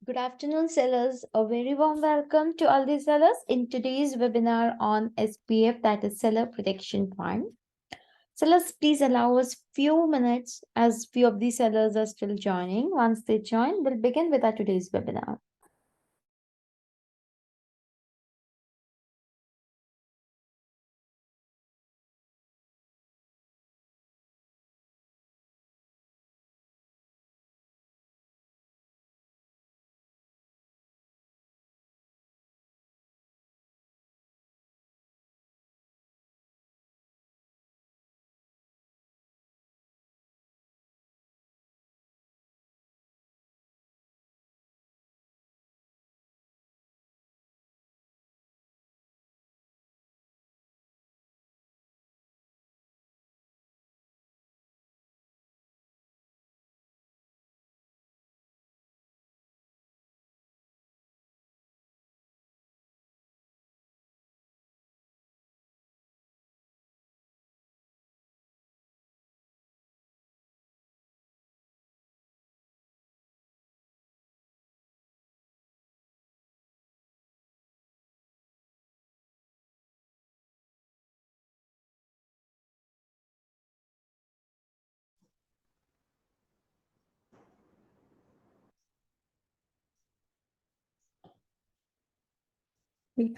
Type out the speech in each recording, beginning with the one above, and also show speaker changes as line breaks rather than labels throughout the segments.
Good afternoon, sellers. A very warm welcome to all the sellers in today's webinar on SPF, that is Seller Protection Fund. Sellers, please allow us few minutes as few of the sellers are still joining. Once they join, we'll begin with our today's webinar.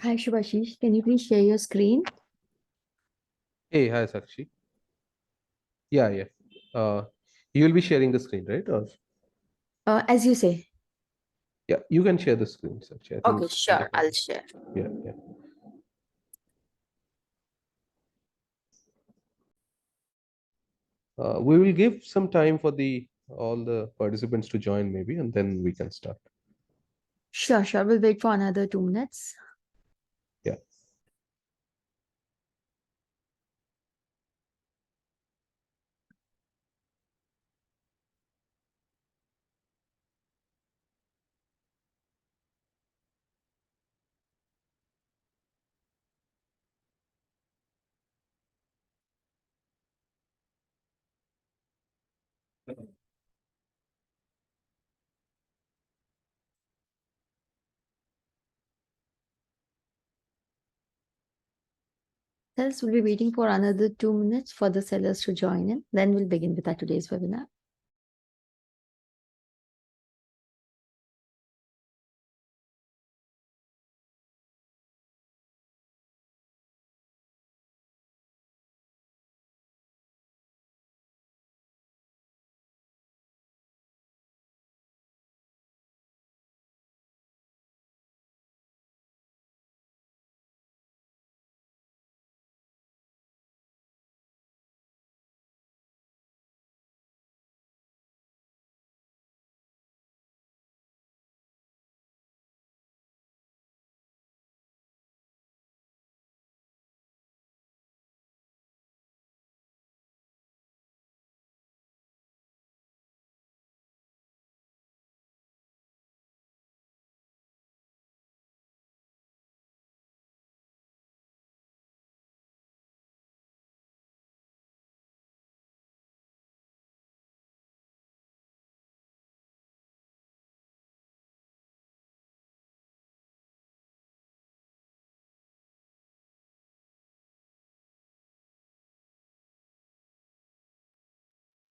Hi, Shubhashish. Can you please share your screen?
Hey, hi Sakshi. Yeah. You will be sharing the screen, right? Or
As you say.
yeah, you can share the screen, Sakshi. I think.
Okay, sure. I'll share.
Yeah. We will give some time for the all the participants to join, maybe, and then we can start.
Sure. We'll wait for another 2 minutes.
Yeah.
Sellers will be waiting for another 2 minutes for the sellers to join in. Then we'll begin with our today's webinar.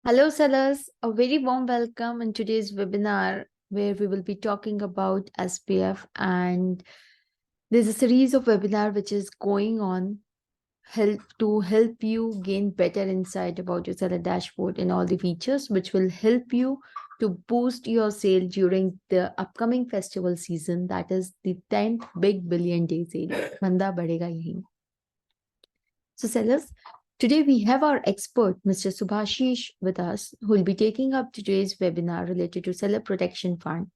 Hello, sellers. A very warm welcome in today's webinar where we will be talking about SPF, and there's a series of webinar which is going on help you gain better insight about your seller dashboard and all the features which will help you to boost your sale during the upcoming festival season, that is the 10th Big Billion Day sale. Dhanda badhega yahi. So sellers, today we have our expert, Mr. Subhashish, with us, who will be taking up today's webinar related to Seller Protection Fund.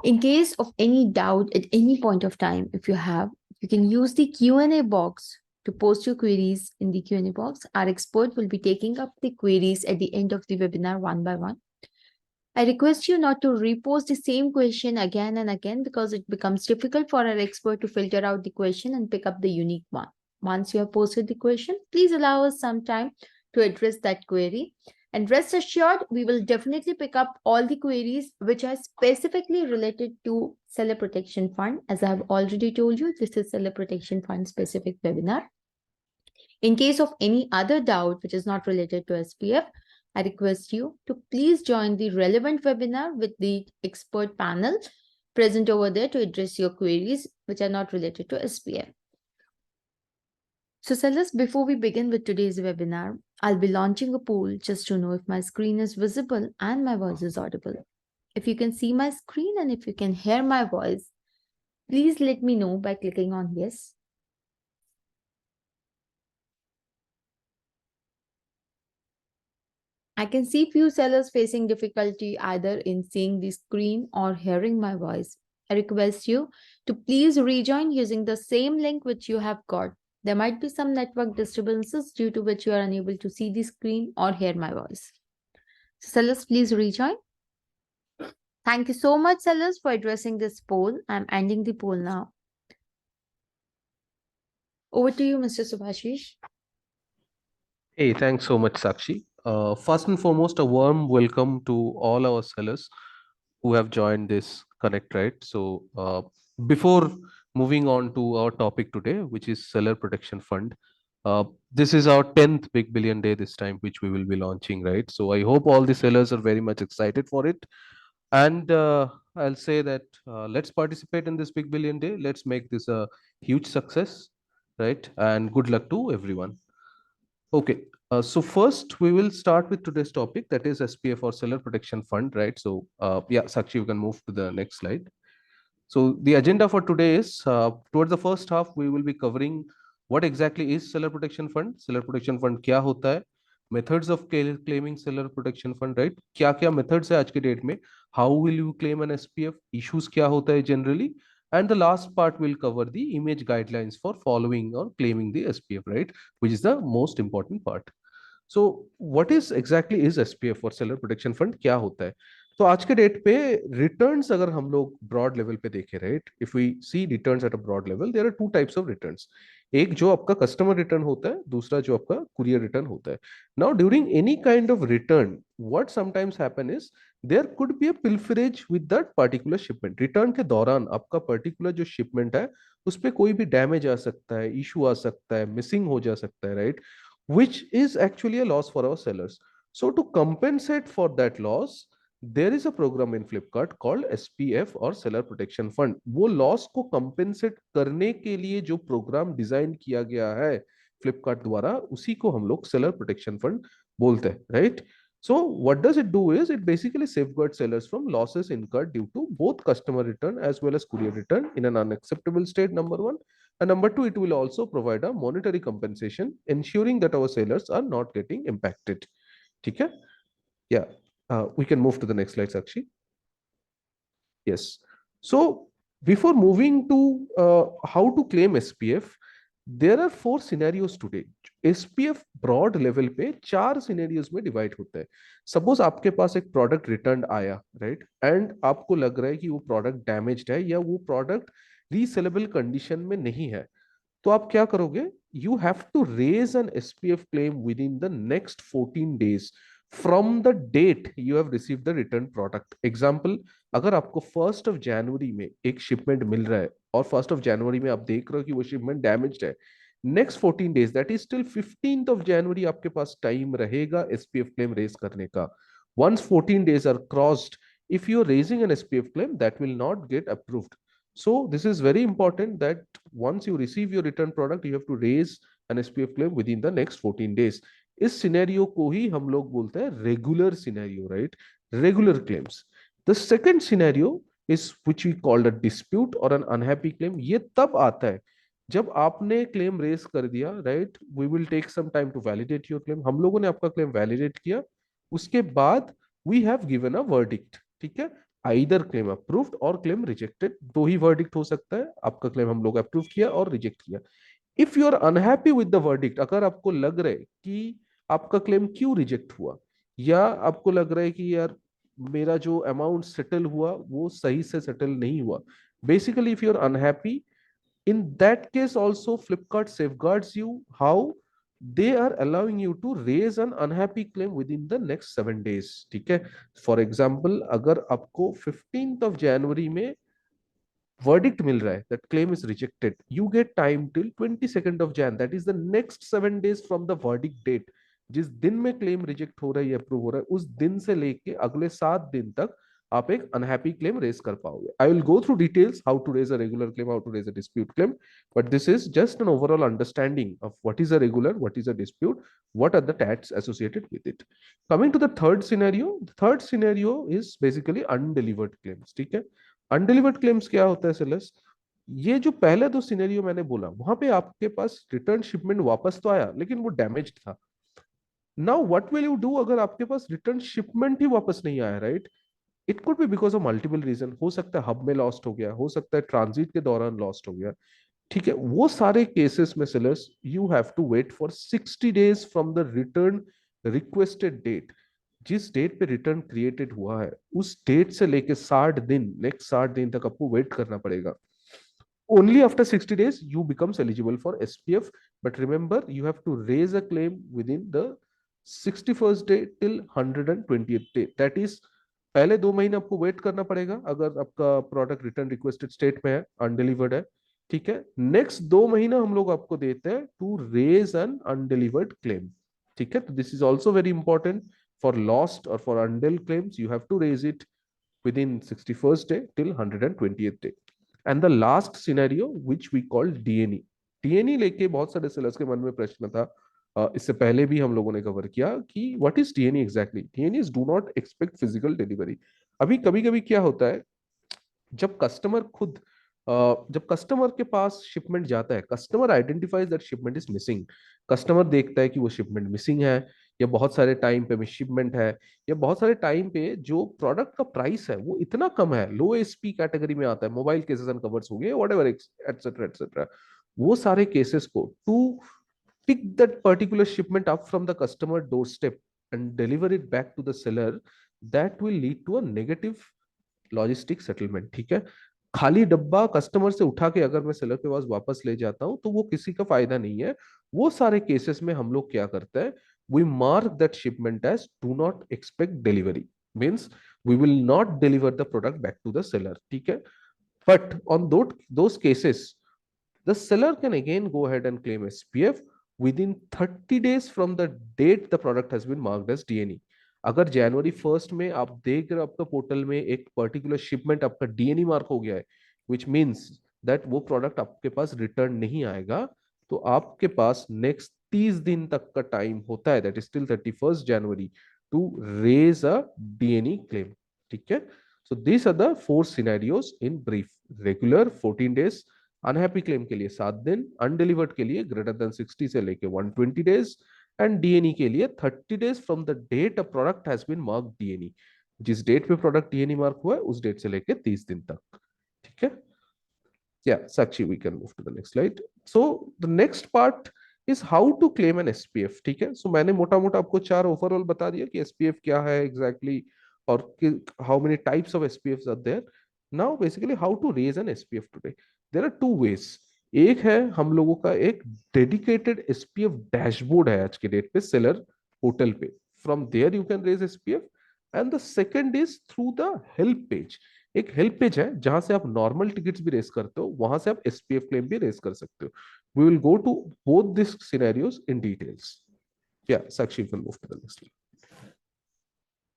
In case of any doubt at any point of time, if you have, you can use the Q&A box to post your queries in the Q&A box. Our expert will be taking up the queries at the end of the webinar one by one. I request you not to repost the same question again and again because it becomes difficult for our expert to filter out the question and pick up the unique one. Once you have posted the question, please allow us some time to address that query. And rest assured, we will definitely pick up all the queries which are specifically related to Seller Protection Fund. As I have already told you, this is Seller Protection Fund specific webinar. In case of any other doubt which is not related to SPF, I request you to please join the relevant webinar with the expert panel present over there to address your queries which are not related to SPF. So sellers, before we begin with today's webinar, I'll be launching a poll just to know if my screen is visible and my voice is audible. If you can see my screen and if you can hear my voice, please let me know by clicking on yes. I can see few sellers facing difficulty either in seeing the screen or hearing my voice. I request you to please rejoin using the same link which you have got. There might be some network disturbances due to which you are unable to see the screen or hear my voice. So sellers, please rejoin. Thank you so much, sellers, for addressing this poll. I'm ending the poll now. Over to you, Mr. Subhashish.
Hey, thanks so much, Sakshi. First and foremost, a warm welcome to all our sellers who have joined this Connect, right? So, before moving on to our topic today, which is Seller Protection Fund, this is our 10th Big Billion Day this time, which we will be launching, right? So, I hope all the sellers are very much excited for it. And I'll say that let's participate in this Big Billion Day. Let's make this a huge success, right? And good luck to everyone. Okay, so first we will start with today's topic, that is SPF or Seller Protection Fund, right? So yeah, Sakshi, you can move to the next slide. So the agenda for today is towards the first half, we will be covering what exactly is Seller Protection Fund, Seller Protection Fund क्या होता है, methods of claiming Seller Protection Fund, right? क्या क्या methods है आज के date में, how will you claim an SPF, issues क्या होता है generally, and the last part will cover the image guidelines for following or claiming the SPF, right? Which is the most important part. So what is exactly is SPF or Seller Protection Fund, क्या होता है? तो आज के date पे returns अगर हम लोग ब्रॉड लेवल पे देखें, right, if we see returns at a broad level, there are two types of returns. एक जो आपका कस्टमर रिटर्न होता है, दूसरा जो आपका कुरियर रिटर्न होता है. Now during any kind of return, what sometimes happen is there could be a pilferage with that particular shipment. Return के दौरान आपका पर्टिकुलर जो शिपमेंट है उस पर कोई भी डैमेज आ सकता है, इशू आ सकता है, मिसिंग हो जा सकता है, right, which is actually a loss for our sellers. So to compensate for that loss, there is a program in Flipkart called SPF और Seller Protection Fund. वो लॉस को कंपेंसेट करने के लिए जो प्रोग्राम डिजाइन किया गया है फ्लिपकार्ट द्वारा, उसी को हम लोग सेलर प्रोटेक्शन फंड बोलते हैं, right? So what does it do is it basically safeguards sellers from losses incurred due to both customer return as well as courier return in an unacceptable state, number one. And number two, it will also provide a monetary compensation, ensuring that our sellers are not getting impacted. Okay? Yeah. We can move to the next slide, Sakshi. Yes. So before moving to how to claim SPF, there are 4 scenarios today. SPF broad level पे 4 scenarios में divide होता है. Suppose आपके पास एक product return आया, right, and आपको लग रहा है कि वो प्रोडक्ट डैमेज्ड है या वो प्रोडक्ट रीसेलेबल कंडीशन में नहीं है, तो आप क्या करोगे? You have to raise an SPF claim within the next 14 days from the date you have receive the return product. Example, अगर आपको 1 जनवरी में एक शिपमेंट मिल रहा है और 1 जनवरी में आप देख रहे हो कि वो शिपमेंट डैमेज्ड है, next 14 days, that is till 15 January, आपके पास टाइम रहेगा एसपीएफ क्लेम रेज करने का. Once 14 days are crossed, if you are raising an SPF claim, that will not get approved. So this is very important that once you receive your return product, you have to raise an SPF claim within the next 14 days. इस scenario को ही हम लोग बोलते हैं regular scenario, right, regular claims. The second scenario is which we called a dispute और an unhappy claim. ये तब आता है जब आपने क्लेम रेज कर दिया, right, we will take some time to validate your claim. हम लोगों ने आपका क्लेम वैलिडेट किया, उसके बाद we have given a verdict. ठीक है, आइदर क्लेम अप्रूव्ड और क्लेम रिजेक्टेड, दो ही वर्डिक्ट हो सकता है. आपका क्लेम हम लोग अप्रूव किया और रिजेक्ट किया. If you are unhappy with the verdict, अगर आपको लग रहा है कि आपका क्लेम क्यों रिजेक्ट हुआ, या आपको लग रहा है कि यार मेरा जो अमाउंट सेटल हुआ वो सही से सेटल नहीं हुआ, basically if you are unhappy, in that case also Flipkart safeguards you. How? they are allowing you to raise an unhappy claim within the next 7 days. ठीक है, फॉर एग्जाम्पल अगर आपको 15th of January में verdict मिल रहा है that claim is rejected, you get time till 22nd of Jan, that is the next 7 days from the verdict date. जिस दिन में क्लेम रिजेक्ट हो रहा है या अप्रूव हो रहा है, उस दिन से लेके अगले 7 दिन तक आप एक अनहैप्पी क्लेम रेज कर पाओगे. I will go through details how to raise a regular claim, how to raise a dispute claim, but this is just an overall understanding of what is a regular, what is a dispute, what are the tax associated with it. Coming to the third scenario is basically undelivered claims. ठीक है, undelivered claims क्या होता है sellers? ये जो पहले दो scenario मैंने बोला, वहां पे आपके पास रिटर्न शिपमेंट वापस तो आया लेकिन वो डैमेज्ड था. Now what will you do अगर आपके पास रिटर्न शिपमेंट ही वापस नहीं आया, right? It could be because of multiple reason, हो सकता है हब में लॉस्ट हो गया, हो सकता है ट्रांजिट के दौरान लॉस्ट हो गया. ठीक है, वो सारे केसेस में sellers you have to wait for 60 days from the return requested date. जिस डेट पे रिटर्न क्रिएटेड हुआ है उस डेट से लेके 60 दिन, नेक्स्ट 60 दिन तक आपको वेट करना पड़ेगा. Only after 60 days you becomes eligible for SPF, but remember you have to raise a claim within the 61st day till 120th day. That is, पहले 2 महीने आपको वेट करना पड़ेगा अगर आपका प्रोडक्ट रिटर्न रिक्वेस्टेड स्टेट में है, अनडिलीवर्ड है. ठीक है, नेक्स्ट 2 महीना हम लोग आपको देते हैं to raise an undelivered claim. ठीक है, तो this is also very important. For lost और for undelivered claims you have to raise it within 61st day till 120th day. And the last scenario which we call DNE. DNE लेके बहुत सारे sellers के मन में प्रश्न था, इससे पहले भी हम लोगों ने कवर किया कि what is DNE exactly. DNE is do not expect physical delivery. अभी कभी कभी क्या होता है, जब कस्टमर खुद जब कस्टमर के पास शिपमेंट जाता है, customer identifies that shipment is missing. Customer देखता है कि वो शिपमेंट मिसिंग है, या बहुत सारे टाइम पे मिस शिपमेंट है, या बहुत सारे टाइम पे जो प्रोडक्ट का प्राइस है वो इतना कम है, लो एसपी कैटेगरी में आता है, मोबाइल केसेस एंड कवर्स हो गए, व्हाटएवर एटसेट्रा एटसेट्रा. वो सारे केसेस को to pick that particular shipment up from the customer doorstep and deliver it back to the seller, that will lead to a negative logistic settlement. ठीक है, खाली डब्बा customer से उठा के अगर मैं सेलर के पास वापस ले जाता हूं तो वो किसी का फायदा नहीं है. वो सारे केसेस में हम लोग क्या करते हैं, we mark that shipment as do not expect delivery, means we will not deliver the product back to the seller. ठीक है, but on those cases the seller can again go ahead and claim SPF within 30 days from the date the product has been marked as DNE. अगर जनवरी 1 में आप देख रहे हो आपका portal में एक पर्टिकुलर शिपमेंट आपका डीएनई मार्क हो गया है, विच मीन्स दैट वो प्रोडक्ट आपके पास रिटर्न नहीं आएगा, तो आपके पास नेक्स्ट 30 दिन तक का टाइम होता है, that is till 31st January to raise a DNE claim. ठीक है, so this are the 4 scenarios in brief. Regular 14 days, unhappy claim के लिए 7 दिन, अनडिलीवर्ड के लिए ग्रेटर देन 60 से लेके 120 डेज, एंड डीएनई के लिए 30 days from the date a product has been mark DNE. जिस डेट पे प्रोडक्ट डीएनई मार्क हुआ है उस डेट से लेके 30 दिन तक. ठीक है, yeah Sakshi we can move to the next slide. So the next part is how to claim an SPF. ठीक है, सो मैंने मोटा मोटा आपको 4 ओवरऑल बता दिया कि एसपीएफ क्या है एग्जैक्टली, और how many types of SPF are there. Now basically how to raise an SPF today. There are two ways. एक है हम लोगों का एक डेडिकेटेड एसपीएफ डैशबोर्ड है आज के डेट पे सेलर पोर्टल पे, from there you can raise SPF. And the second is through the help page. एक हेल्प पेज है जहां से आप नॉर्मल टिकट्स भी रेस करते हो, वहां से आप एसपीएफ क्लेम भी रेस कर सकते हो. We will go to both this scenarios in details. Yeah Sakshi will move to the next slide.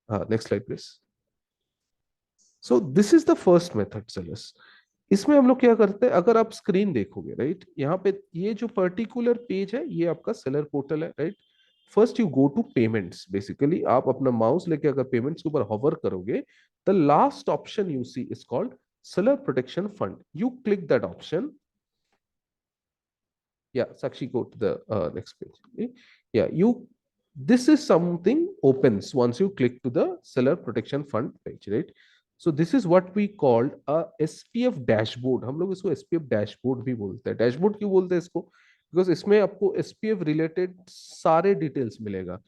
हाँ, next slide please. So this is the first method sellers. इसमें हम लोग क्या करते हैं, अगर आप स्क्रीन देखोगे, राइट, यहाँ पे ये जो पर्टिकुलर पेज है ये आपका सेलर पोर्टल है, right. First you go to payments. Basically आप अपना माउस लेके अगर पेमेंट्स के ऊपर हॉवर करोगे, the last option you see is called seller protection fund. You click that option. Yeah, Sakshi, go to the next page. Okay? Yeah, this is something opens once you click to the seller protection fund page, right? So this is what we called a SPF dashboard. हम लोग इसको SPF dashboard भी बोलते हैं. Dashboard क्यों बोलते हैं इसको? बिकॉज इसमें आपको SPF रिलेटेड सारे डिटेल्स मिलेगा.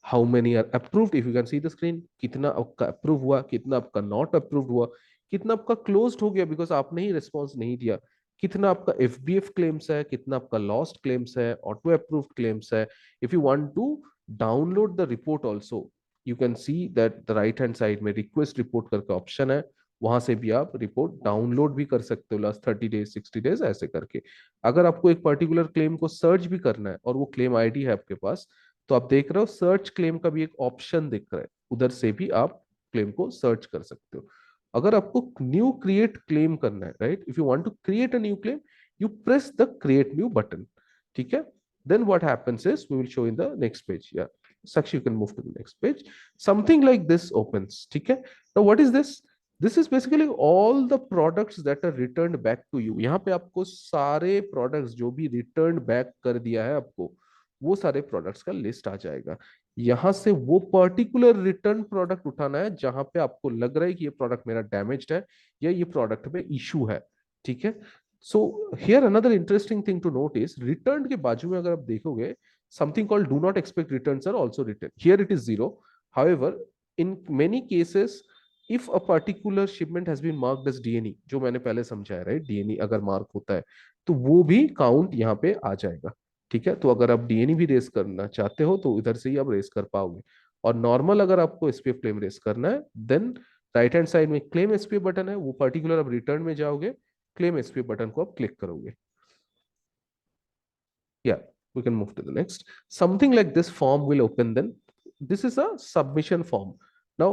How many are approved, if you can see the screen, कितना आपका अप्रूव हुआ, कितना आपका नॉट अप्रूव्ड हुआ, कितना आपका क्लोज्ड हो गया बिकॉज आपने ही रिस्पॉन्स नहीं दिया, कितना आपका FBF क्लेम्स है, कितना आपका लॉस्ट क्लेम्स है, ऑटो अप्रूव्ड क्लेम्स है. If you want to download the report also, you can see that the right hand side में रिक्वेस्ट रिपोर्ट करके ऑप्शन है. वहां से भी आप रिपोर्ट डाउनलोड भी कर सकते हो, लास्ट 30 डेज 60 डेज ऐसे करके. अगर आपको एक पर्टिकुलर क्लेम को सर्च भी करना है और वो क्लेम आईडी है आपके पास, तो आप देख रहे हो सर्च क्लेम का भी एक ऑप्शन दिख रहा है, उधर से भी आप क्लेम को सर्च कर सकते हो. अगर आपको न्यू क्रिएट क्लेम करना है, right, if you want to create a new claim, you press the create new button. ठीक है. Then what happens is we will show in the next page. Yeah, Sakshi, you can move to the next page. Something like this opens. ठीक है. Now what is this? This is basically all the products that are returned back to you. यहाँ पे आपको सारे products जो भी returned back कर दिया है आपको, वो सारे products का list आ जाएगा. यहां से वो पर्टिकुलर रिटर्न प्रोडक्ट उठाना है जहां पे आपको लग रहा है कि ये प्रोडक्ट मेरा डैमेज्ड है या ये प्रोडक्ट में इशू है. ठीक है. So here another interesting thing to note is, return के बाजू में अगर आप देखोगे, something called do not expect returns are also return. Here it is zero. However, in many cases, if a particular shipment has been marked as DNE, जो मैंने पहले समझाया, राइट, डीएनई अगर मार्क होता है तो वो भी काउंट यहाँ पे आ जाएगा. ठीक है. तो अगर आप डीएनई भी रेस करना चाहते हो तो इधर से ही आप रेस कर पाओगे. और नॉर्मल अगर आपको एसपीएफ क्लेम रेस करना है, देन राइट हैंड साइड में क्लेम एसपीएफ बटन है, वो पर्टिकुलर आप रिटर्न में जाओगे, क्लेम एसपीएफ बटन को आप क्लिक करोगे. Yeah, we can move to the next. Something like this form will open then. This is a submission form. Now,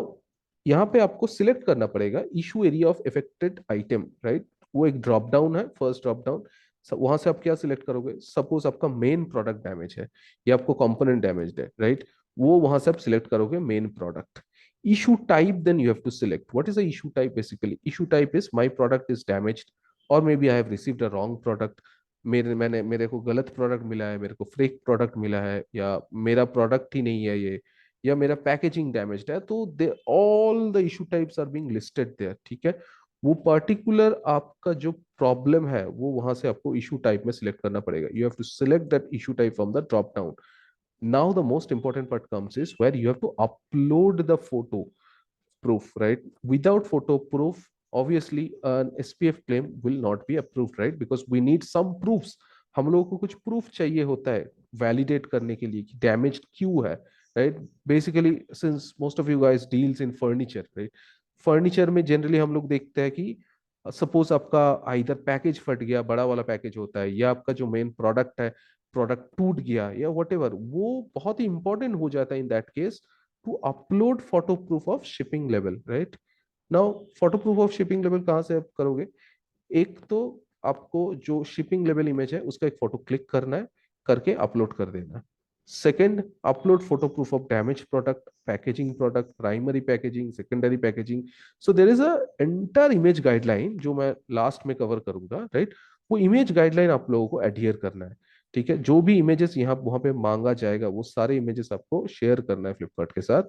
यहाँ पे आपको सिलेक्ट करना पड़ेगा issue area of affected item, right. वो एक ड्रॉप डाउन है, फर्स्ट ड्रॉप डाउन. वहां से आप क्या सिलेक्ट करोगे? सपोज आपका मेन प्रोडक्ट डैमेज है या आपको कंपोनेंट डैमेज है, राइट. वो वहां से आप सिलेक्ट करोगे main product. issue type, then you have to select what is the issue type. Basically issue type is my product is damaged, or maybe I have received a wrong product. मेरे को गलत product मिला है, मेरे को fake product मिला है, या मेरा प्रोडक्ट ही नहीं है ये, या मेरा पैकेजिंग डैमेज्ड है. तो they all the issue types are being listed there. ठीक है. वो पर्टिकुलर आपका जो प्रॉब्लम है वो वहां से आपको इशू टाइप में सिलेक्ट करना पड़ेगा. You have to select that issue type from the drop down. Now the most important part comes is where you have to upload the photo proof, right? Without photo proof, obviously an SPF claim will not be approved, right? Because we need some proofs. हम लोगों को कुछ proof चाहिए होता है validate करने के लिए कि डैमेज क्यों है, right. Basically since most of you guys deals in furniture, right, furniture में जनरली हम लोग देखते हैं कि सपोज आपका इधर पैकेज फट गया, बड़ा वाला पैकेज होता है, या आपका जो मेन प्रोडक्ट है, प्रोडक्ट टूट गया या वटेवर, वो बहुत ही इंपॉर्टेंट हो जाता है in that case to upload photo proof of shipping level, right. Now photo proof of shipping level कहाँ से आप करोगे? एक तो आपको जो शिपिंग लेवल इमेज है उसका एक फोटो क्लिक करना है, करके अपलोड कर देना है. Second, upload photo proof of damage product, packaging product, primary packaging, secondary packaging. So there is a entire image guideline जो मैं लास्ट में कवर करूंगा, राइट. वो इमेज गाइडलाइन आप लोगों को एडहियर करना है. ठीक है. जो भी इमेजेस यहाँ वहां पे मांगा जाएगा वो सारे इमेजेस आपको शेयर करना है फ्लिपकार्ट के साथ.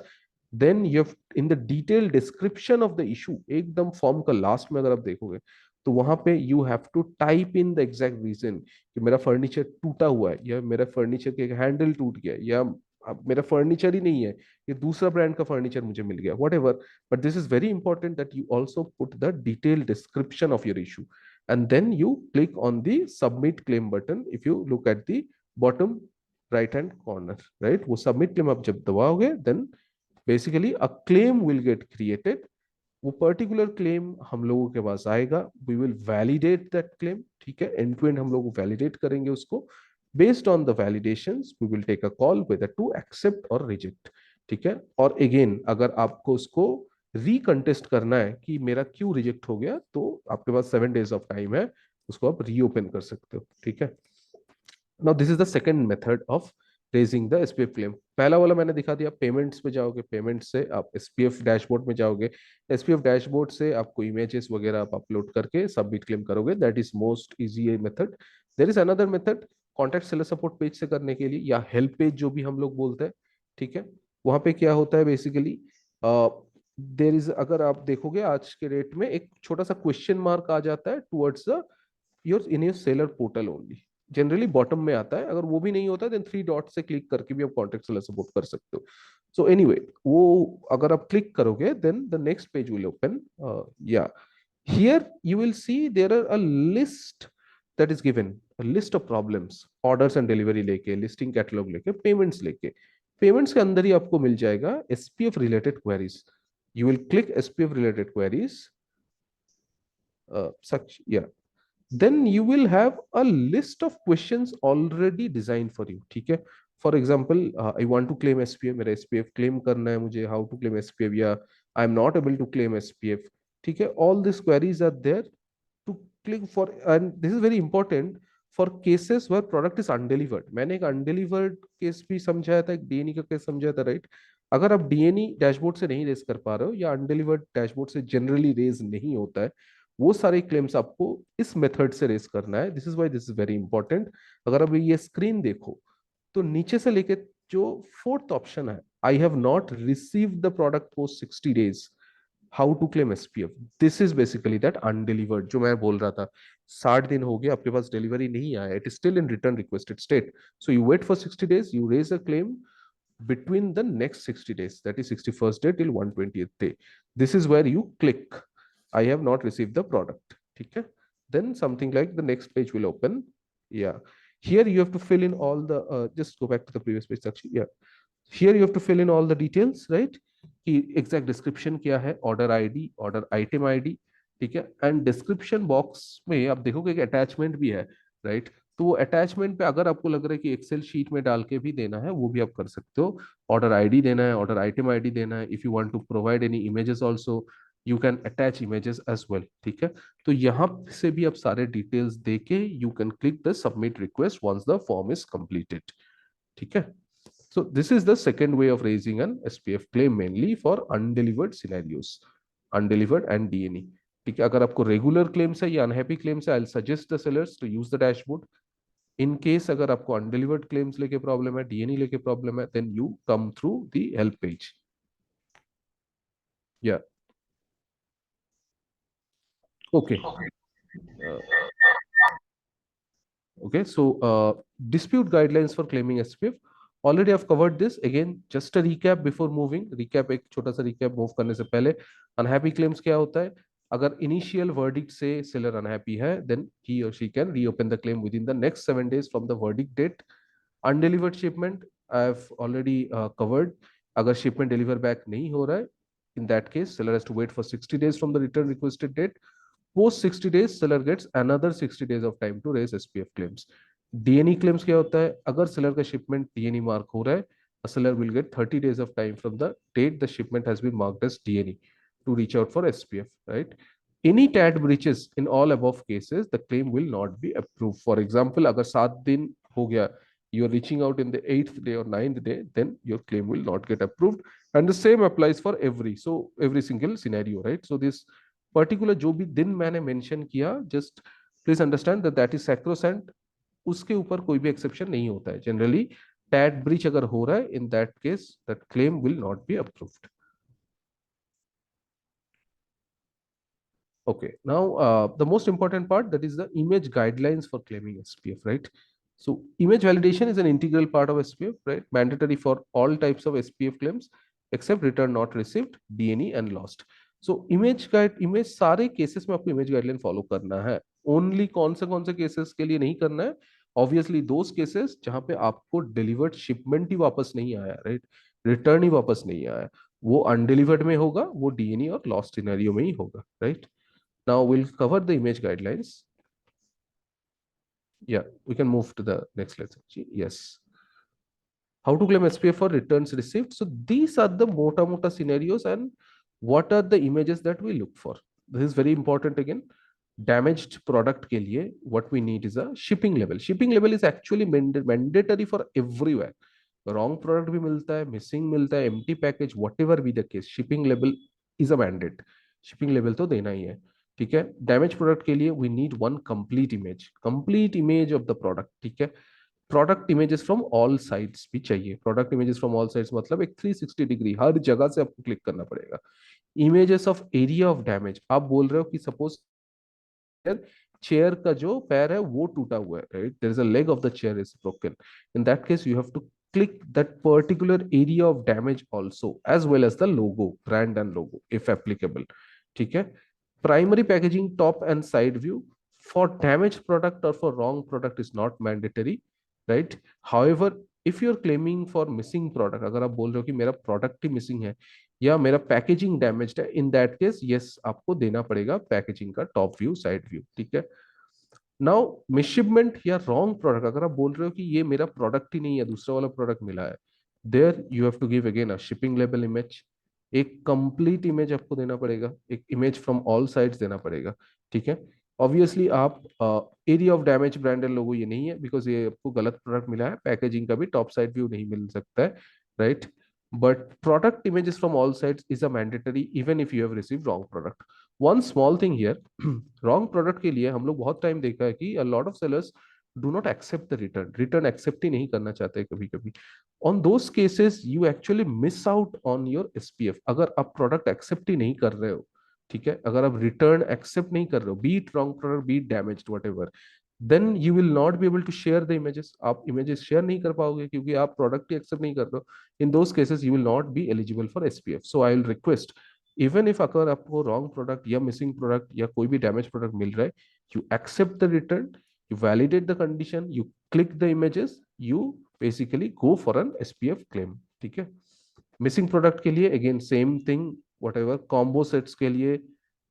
Then you have in the detail description of the issue, एकदम फॉर्म का लास्ट में अगर आप देखोगे तो वहां पे you have to type in the exact reason कि मेरा फर्नीचर टूटा हुआ है, या मेरा फर्नीचर के हैंडल टूट गया, या अब मेरा फर्नीचर ही नहीं है, ये दूसरा ब्रांड का फर्नीचर मुझे मिल गया, what ever. But this is very important that you also put the detail description of your issue, and then you click on the submit claim button. If you look at the bottom right hand corner, right, वो submit claim आप जब दबाओगे then basically a claim will get created. वो particular claim हम लोगों के पास आएगा, we will validate that claim. ठीक है. एंड टू एंड हम लोग वैलिडेट करेंगे उसको. Based on the validations we will take a call whether to accept और रिजेक्ट. ठीक है. और अगेन अगर आपको उसको रिकंटेस्ट करना है कि मेरा क्यों रिजेक्ट हो गया, तो आपके पास 7 days ऑफ टाइम है, उसको आप रीओपन कर सकते हो. ठीक है. Now this is the second method of raising the SPF claim. पहला वाला मैंने दिखा दिया, पेमेंट्स पे जाओगे, पेमेंट से आप एसपीएफ डैशबोर्ड में जाओगे, एसपीएफ डैशबोर्ड से आपको इमेजेस वगैरह आप अपलोड करके सबमिट क्लेम करोगे. That is most easy method. There is another method contact seller support page से करने के लिए, या हेल्प पेज जो भी हम लोग बोलते हैं. ठीक है. वहां पे क्या होता है बेसिकली, देर इज, अगर आप देखोगे आज के डेट में एक छोटा सा क्वेश्चन मार्क आ जाता है towards the your in your seller portal only. Generally bottom में आता है, अगर वो भी नहीं होता देन 3 डॉट से क्लिक करके भी आप कॉन्टेक्ट सेलर सपोर्ट कर सकते हो. सो एनीवे, वो अगर आप क्लिक करोगे then the next page will open. या here you will see there are a list that is given a list of problems, orders and delivery लेके, listing catalog लेके, payments लेके, payments के अंदर ही आपको मिल जाएगा SPF related queries. You will click SPF related queries, such, yeah, then you will have a list of questions already designed for you. ठीक है, for example, I want to claim SPF, मेरा SPF claim करना है मुझे, how to claim SPF, या I am not able to claim SPF. ठीक है, all these queries are there to click for, and this is very important for cases where product is undelivered. मैंने एक undelivered case भी समझाया था, एक DNE का केस समझाया था, राइट? अगर आप डीएनई डैशबोर्ड से नहीं रेज कर पा रहे हो या अनडिलीवर्ड डैशबोर्ड से जनरली रेज नहीं होता है, वो सारे क्लेम्स आपको इस मेथड से रेज करना है. This is why this is very important. अगर आप ये स्क्रीन देखो तो नीचे से लेके जो फोर्थ ऑप्शन है, I have not received the product post 60 days, how to claim SPF, this is basically that undelivered जो मैं बोल रहा था. 60 दिन हो गए, आपके पास डिलीवरी नहीं आया, it is still in return requested state, so you wait for 60 days, you raise a claim between the next 60 days, that is 61st day till 120th day. This is where you click I have not received the product. Okay, then something like the next page will open. Yeah, here you have to fill in all the just go back to the previous page actually. Yeah, here you have to fill in all the details, right? कि exact description क्या है, order ID, order item ID, ठीक है. And description box में आप देखोगे एक attachment भी है, राइट? तो वो अटैचमेंट पे अगर आपको लग रहा है कि एक्सेल शीट में डाल के भी देना है, वो भी आप कर सकते हो. ऑर्डर आईडी देना है, ऑर्डर आइटम आईडी देना है. If you want to provide any images also, you can attach images as well. ठीक है, तो यहाँ से भी आप सारे डिटेल्स देके you can click the submit request once the form is completed. ठीक है, so this is the second way of raising an SPF claim, mainly for undelivered scenarios, undelivered and DNE. ठीक है, अगर आपको रेगुलर क्लेम्स है या unhappy claims है, I suggest the sellers to use the dashboard. In case अगर आपको undelivered claims लेके प्रॉब्लम है, डीएनई लेके प्रॉब्लम है, then you come through the help page. या okay, okay, so dispute guidelines for claiming SPF, already I've covered this. Again, just a recap before moving. Recap, एक छोटा सा recap move करने से पहले. Unhappy claims क्या होता है? अगर initial verdict से seller unhappy है, then he or she can reopen the claim within the next 7 days from the verdict date. Undelivered shipment, I've already covered. अगर shipment deliver back नहीं हो रहा है, in that case seller has to wait for 60 days from the return requested date. Post 60 days, seller gets another 60 days of time to raise SPF claims. DNE claims क्या होता है? अगर seller का shipment DNE mark हो रहा है, seller will get 30 days of time from the date the shipment has been marked as DNE to reach out for SPF, right? Any TAT breaches in all above cases, the claim will not be approved. For example, अगर 7 दिन हो गया, you are reaching out in the 8th day or 9th day, then your claim will not get approved. And the same applies for every single scenario, right? So this particular जो भी दिन मैंने mention किया, just please understand that that is sacrosanct. उसके ऊपर कोई भी exception नहीं होता है. जनरली टैट ब्रीच अगर हो रहा है, in that case that claim will not be approved. Okay, now the most important part, that is the image guidelines for claiming SPF, right? So image validation is an integral part of SPF, right? Mandatory for all types of SPF claims except return not received, DNE and lost. So image सारे cases में आपको image guideline follow करना है. Only कौन से cases के लिए नहीं करना है? ऑब्वियसली दोज केसेस जहां पे आपको डिलीवर्ड शिपमेंट ही वापस नहीं आया, राइट? रिटर्न ही वापस नहीं आया, वो अनडिलीवर्ड में होगा, वो डीएनई और लॉस्ट सिनेरियो में ही होगा, right? Now we'll cover the image guidelines. Yeah, we can move to the next slide. Yes. How to claim SPF for returns received. So these are the mota scenarios, and what are the images that we look for? This is very important again. Damaged product के लिए what we need is a shipping label. Shipping label is actually mandatory for everywhere. Wrong product भी मिलता है, missing मिलता है, empty package, whatever be the case, shipping label is a mandate. Shipping label तो देना ही है. ठीक है, डैमेज प्रोडक्ट के लिए we need one complete image of the product. ठीक है, product images from all sides भी चाहिए. Product images from all sides मतलब एक 360 डिग्री हर जगह से आपको क्लिक करना पड़ेगा. Images of area of damage, आप बोल रहे हो कि सपोज चेयर का जो पैर है वो टूटा हुआ है, right? There is a leg of the chair is broken. In that case you have to click that particular area of damage also, as well as the logo, brand and logo if applicable. ठीक है, primary packaging top and side view, For damaged product or for wrong product is not mandatory, right? However, if you're claiming for missing product, अगर आप बोल रहे हो कि मेरा product ही missing है या मेरा पैकेजिंग डैमेज्ड है, इन दैट केस यस, आपको देना पड़ेगा पैकेजिंग का टॉप व्यू, साइड व्यू, ठीक है। नाउ मिसशिपमेंट या रॉन्ग प्रोडक्ट, अगर आप बोल रहे हो कि ये मेरा प्रोडक्ट ही नहीं है, दूसरा वाला प्रोडक्ट मिला है, there you have to give again a shipping label image, एक कंप्लीट इमेज आपको देना पड़ेगा, एक इमेज फ्रॉम ऑल साइड्स देना पड़ेगा, ठीक है। ऑब्वियसली आप एरिया ऑफ डैमेज ब्रांडेड लोगो ये नहीं है, बिकॉज ये आपको गलत प्रोडक्ट मिला है, पैकेजिंग का भी टॉप साइड व्यू नहीं मिल सकता है, right. But product images from all sides is a mandatory even if you have received wrong product. One small thing here, wrong product के लिए हम लोग बहुत टाइम देखा है कि a lot of sellers do not accept the return, return accept ही नहीं करना चाहते कभी कभी। On those cases you actually miss out on your SPF. अगर आप प्रोडक्ट एक्सेप्ट ही नहीं कर रहे हो, ठीक है, अगर आप रिटर्न एक्सेप्ट नहीं कर रहे हो, be it wrong product, be it damaged whatever, then you will not be able to share the images. आप इमेजेस शेयर नहीं कर पाओगे क्योंकि आप प्रोडक्ट ही एक्सेप्ट नहीं कर रहे हो। In those cases you will not be eligible for SPF. So I will request, even if अगर आपको रॉन्ग प्रोडक्ट या मिसिंग प्रोडक्ट या कोई भी डैमेज प्रोडक्ट मिल रहा है, you accept the return, you validate the condition, you click the images, you basically go for an SPF claim, ठीक है। मिसिंग प्रोडक्ट के लिए again same thing, what ever combo sets के लिए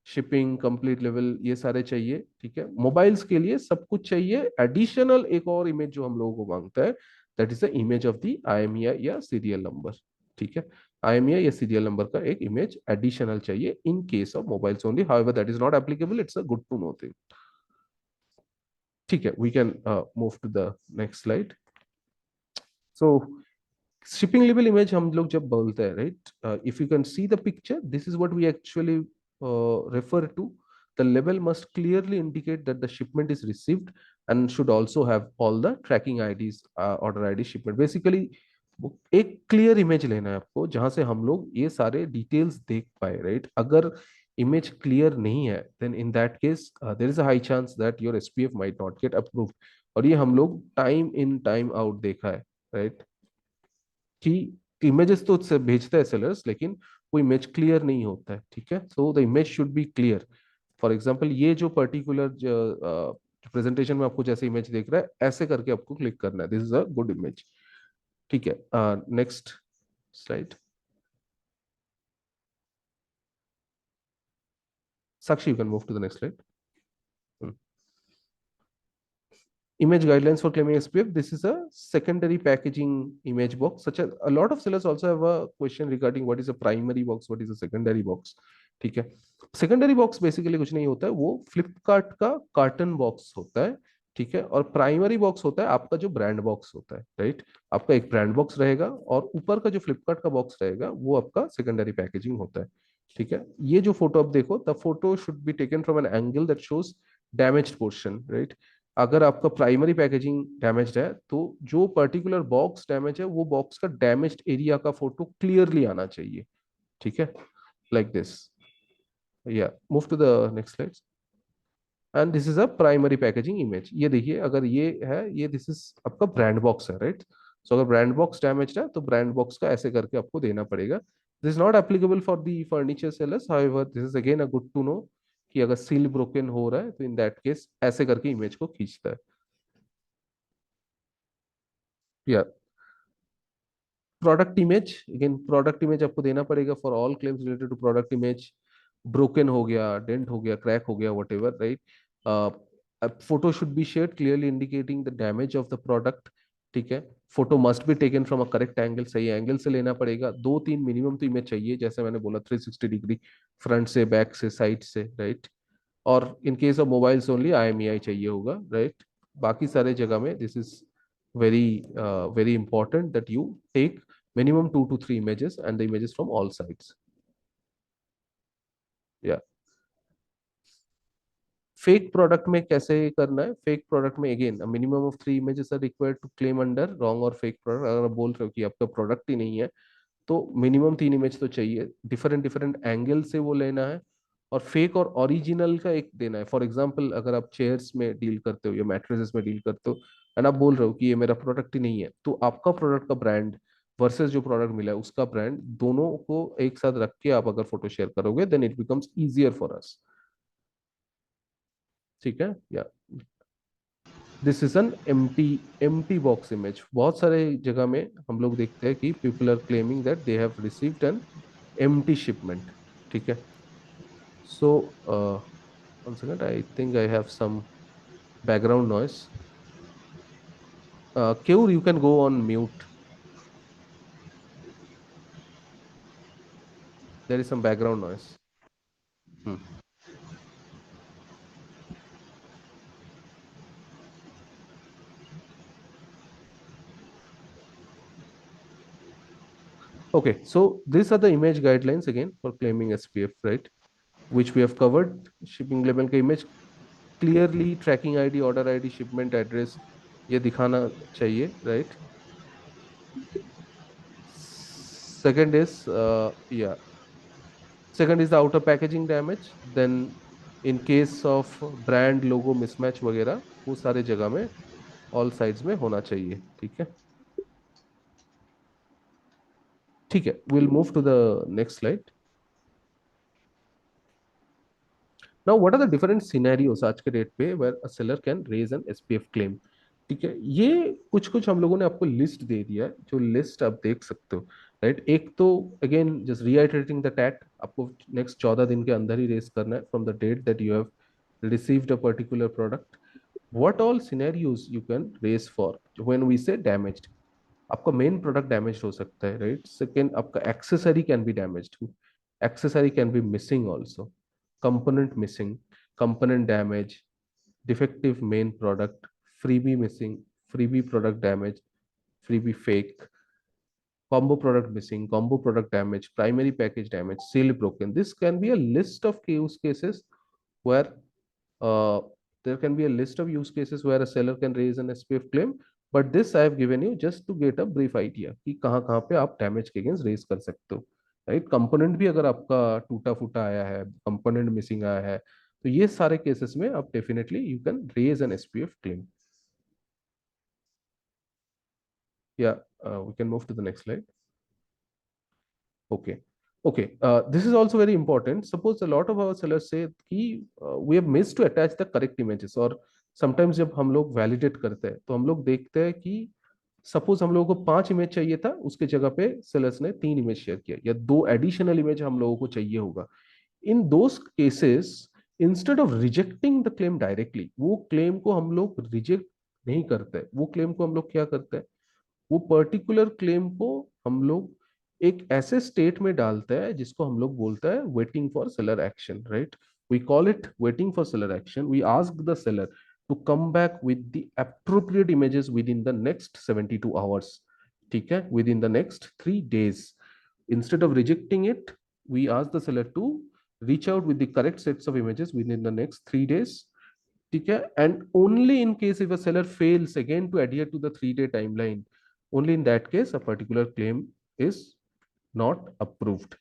शिपिंग कंप्लीट लेवल ये सारे चाहिए, ठीक है। मोबाइल्स के लिए सब कुछ चाहिए, एडिशनल एक और इमेज जो हम लोगों को मांगता है, that is the image of the IMEI या सीरियल नंबर, ठीक है। IMEI या सीरियल नंबर का एक इमेज एडिशनल चाहिए in case of mobiles only, however that is not applicable, it's a good to know thing, ठीक है। We can move to the next slide. So shipping level image हम लोग जब बोलते हैं, right, if you can see the picture, this is what we actually refer to. The label must clearly indicate that the shipment is received and should also have all the tracking IDs, order ID, shipment, basically एक clear image लेना है आपको जहां से हम लोग ये सारे डिटेल्स देख पाए, राइट। अगर इमेज क्लियर नहीं है, then in that case there is a high chance that your SPF might not get approved. और ये हम लोग टाइम इन टाइम आउट देखा है, राइट, कि इमेजेस तो उससे भेजते हैं सेलर्स, लेकिन वो इमेज क्लियर नहीं होता है, ठीक है। So the image should be clear. For example ये जो पर्टिकुलर प्रेजेंटेशन में आपको जैसे इमेज देख रहा है, ऐसे करके आपको क्लिक करना है, this is a good image, ठीक है। Next slide. Sakshi, you can move to the next slide. Image guidelines for claiming SPF. This is a secondary packaging image box. Such a lot of sellers also have a question regarding what is a primary box, what is a secondary box. ठीक है, secondary box basically कुछ नहीं होता है, वो फ्लिपकार्ट का carton box होता है, ठीक है। और प्राइमरी बॉक्स होता है आपका जो ब्रांड बॉक्स होता है, राइट। आपका एक ब्रांड बॉक्स रहेगा और ऊपर का जो फ्लिपकार्ट का बॉक्स रहेगा वो आपका सेकेंडरी पैकेजिंग होता है, ठीक है। ये जो फोटो आप देखो, the photo should B taken from an angle that shows damaged portion, right. अगर आपका प्राइमरी पैकेजिंग डैमेज्ड है तो जो पर्टिकुलर बॉक्स डैमेज है वो बॉक्स का डैमेज्ड एरिया का फोटो क्लियरली आना चाहिए, ठीक है, लाइक दिस। या move to the next slide. And this is a primary packaging image. ये देखिए, अगर ये है, ये दिस इज आपका ब्रांड बॉक्स है, राइट। सो अगर ब्रांड बॉक्स डैमेज्ड है तो ब्रांड बॉक्स का ऐसे करके आपको देना पड़ेगा। This is not applicable for the furniture sellers, however this is again a good to know कि अगर सील ब्रोकन हो रहा है तो इन दैट केस ऐसे करके इमेज को खींचता है। या product image, again product image आपको देना पड़ेगा for all claims related to product image. Broken हो गया, डेंट हो गया, क्रैक हो गया, whatever, right. Photo should be shared clearly indicating the damage of the product, ठीक है। Photo must be taken from a correct angle, सही angle से लेना पड़ेगा। दो तीन मिनिमम तो इमेज चाहिए, जैसे मैंने बोला 360 डिग्री, फ्रंट से, बैक से, साइड से, राइट। और इन case of mobiles only IMEI चाहिए होगा, राइट। बाकी सारे जगह में this is very very important that you take minimum 2 to 3 images and the images from all sides. Yeah. Fake product में कैसे करना है? फेक प्रोडक्ट में again minimum of 3 images are required to claim under wrong और fake product. अगर आप बोल रहे हो कि आपका प्रोडक्ट ही नहीं है तो मिनिमम 3 इमेज तो चाहिए, डिफरेंट डिफरेंट एंगल से वो लेना है। और फेक और ओरिजिनल का एक देना है। फॉर एग्जांपल अगर आप चेयर्स में डील करते हो या मैट्रेसेस में डील करते हो एंड आप बोल रहे हो कि ये मेरा प्रोडक्ट ही नहीं है, तो आपका प्रोडक्ट का ब्रांड वर्सेस जो प्रोडक्ट मिला है उसका ब्रांड, दोनों को एक साथ रख के आप अगर फोटो शेयर करोगे then it becomes easier for us. ठीक है, या this is an empty box image. बहुत सारे जगह में हम लोग देखते हैं कि people are claiming that they have received an empty shipment. ठीक है, so one second, I think I have some background noise. Keur, you can go on mute. There is some background noise. Hmm. Okay, so these are the image guidelines again for claiming SPF, right? Which we have covered. Shipping label का image clearly tracking ID, order ID, shipment address ये दिखाना चाहिए, right? Second is yeah. Second is the outer packaging damage. Then in case of brand logo mismatch वगैरह वो सारे जगह में all sides में होना चाहिए, ठीक है? ठीक है, we'll move to the next slide. Now, what are the different scenarios आज के डेट पे where a seller can raise an SPF claim? ठीक है, ये कुछ कुछ हम लोगों ने आपको लिस्ट दे दिया है, जो लिस्ट आप देख सकते हो, राइट? एक तो again just reiterating the tag, आपको नेक्स्ट 14 दिन के अंदर ही रेज करना है from the date that you have received a particular product. What all scenarios you can raise for when we say damaged? आपका मेन प्रोडक्ट डैमेज हो सकता है, राइट? सेकेंड, आपका accessory can be damaged, accessory can be missing also, component missing, component damage, defective main product, freebie missing, freebie product damage, freebie fake, combo product missing, combo product damage, primary package damage, seal broken. This can be a list of use cases where uh, there can be a list of use cases where a seller can raise an SPF claim. But this I have given you just to get a brief idea कि कहाँ कहाँ पे आप damage के against raise कर सकते हो, right? Component भी अगर आपका टूटा फूटा आया है, कंपोनेंट मिसिंग आया है, तो ये सारे केसेस में आप definitely you can raise an SPF claim. Yeah, we can move to the next slide. Okay. Okay. This is also very important. Suppose a lot of our sellers say कि we have missed to attach the correct images, और sometimes जब हम लोग validate करते हैं तो हम लोग देखते हैं कि सपोज हम लोगों को 5 इमेज चाहिए था, उसके जगह पे सेलर्स ने 3 इमेज शेयर किया, या 2 एडिशनल इमेज हम लोगों को चाहिए होगा। In those cases, instead of rejecting the claim directly, वो क्लेम को हम लोग रिजेक्ट नहीं करते, वो क्लेम को हम लोग क्या करते हैं, वो पर्टिकुलर क्लेम को हम लोग एक ऐसे स्टेट में डालते हैं जिसको हम लोग बोलते हैं waiting for seller action, right? We call it waiting for seller action. We ask the seller to come back with the appropriate images within the next 72 hours, ठीक है, within the next 3 days। Instead of rejecting it, we ask the seller to reach out with the correct sets of images within the next 3 days, ठीक है? And only in case if a seller fails again to adhere to the 3 day timeline, only in that case a particular claim is not approved,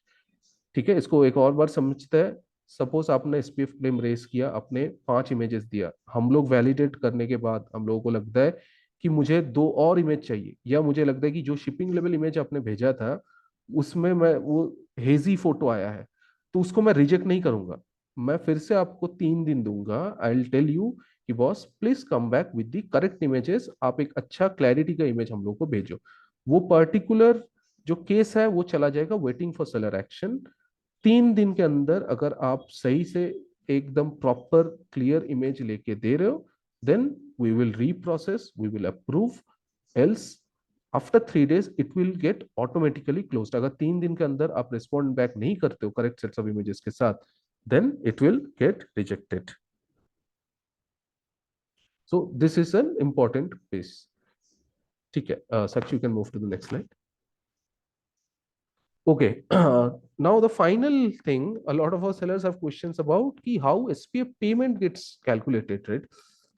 ठीक है? इसको एक और बार समझते हैं। Suppose आपने एसपीएफ क्लेम रेस किया, आपने 5 इमेजेस दिया, हम लोग वैलिडेट करने के बाद हम लोगों को लगता है कि मुझे 2 और इमेज चाहिए, या मुझे लगता है कि जो शिपिंग लेवल इमेज आपने भेजा था उसमें मैं वो हेजी फोटो आया है, तो उसको मैं रिजेक्ट नहीं करूंगा, मैं फिर से आपको 3 दिन दूंगा। आई विल टेल यू कि boss please come back with the correct images, आप एक अच्छा क्लैरिटी का इमेज हम लोग को भेजो। वो पर्टिकुलर जो केस है वो चला जाएगा वेटिंग फॉर सेलर एक्शन। 3 दिन के अंदर अगर आप सही से एकदम प्रॉपर क्लियर इमेज लेके दे रहे हो, then we will reprocess, we will approve. Else after 3 days it will get automatically closed. अगर 3 दिन के अंदर आप रिस्पॉन्ड बैक नहीं करते हो करेक्ट सेट्स ऑफ इमेजेस के साथ, then it will get rejected. So this is an important piece, ठीक है? Sakshi, you can move to the next slide. Okay, now the final thing, a lot of our sellers have questions about कि how SPF payment gets calculated, right?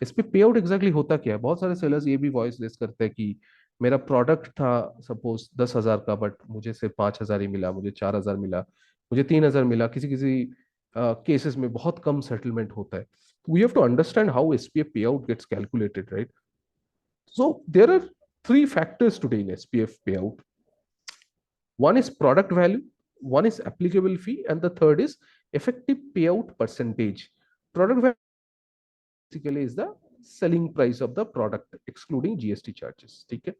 SPF payout exactly होता क्या है? बहुत सारे sellers ये भी voice raise करते हैं कि मेरा प्रोडक्ट था सपोज 10,000 का, बट मुझे सिर्फ 5,000 ही मिला, मुझे 4,000 मिला, मुझे 3,000 मिला, किसी किसी केसेस में बहुत कम सेटलमेंट होता है। We have to understand how SPF payout gets calculated, right? So there are 3 factors today in SPF payout. One is product value, one is applicable fee, and the third is effective payout percentage. Product value basically is the selling price of the product excluding GST charges, ठीक है।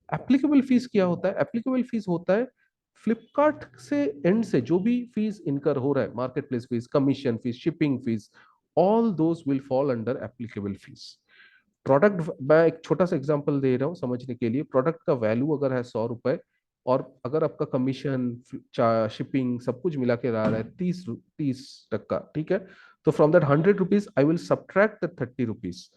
Applicable fees क्या होता है? Applicable fees होता है फ्लिपकार्ट से and से जो भी फीस इनकर हो रहा है, market place fees, commission fees, shipping fees, all those will fall under applicable fees. Product, मैं एक छोटा सा एग्जांपल दे रहा हूँ समझने के लिए। प्रोडक्ट का वैल्यू अगर है 100 रुपए, और अगर आपका कमीशन, शिपिंग सब कुछ मिला के रहा है 30% ठीक है, तो from that 100 rupees I will subtract the 30 rupees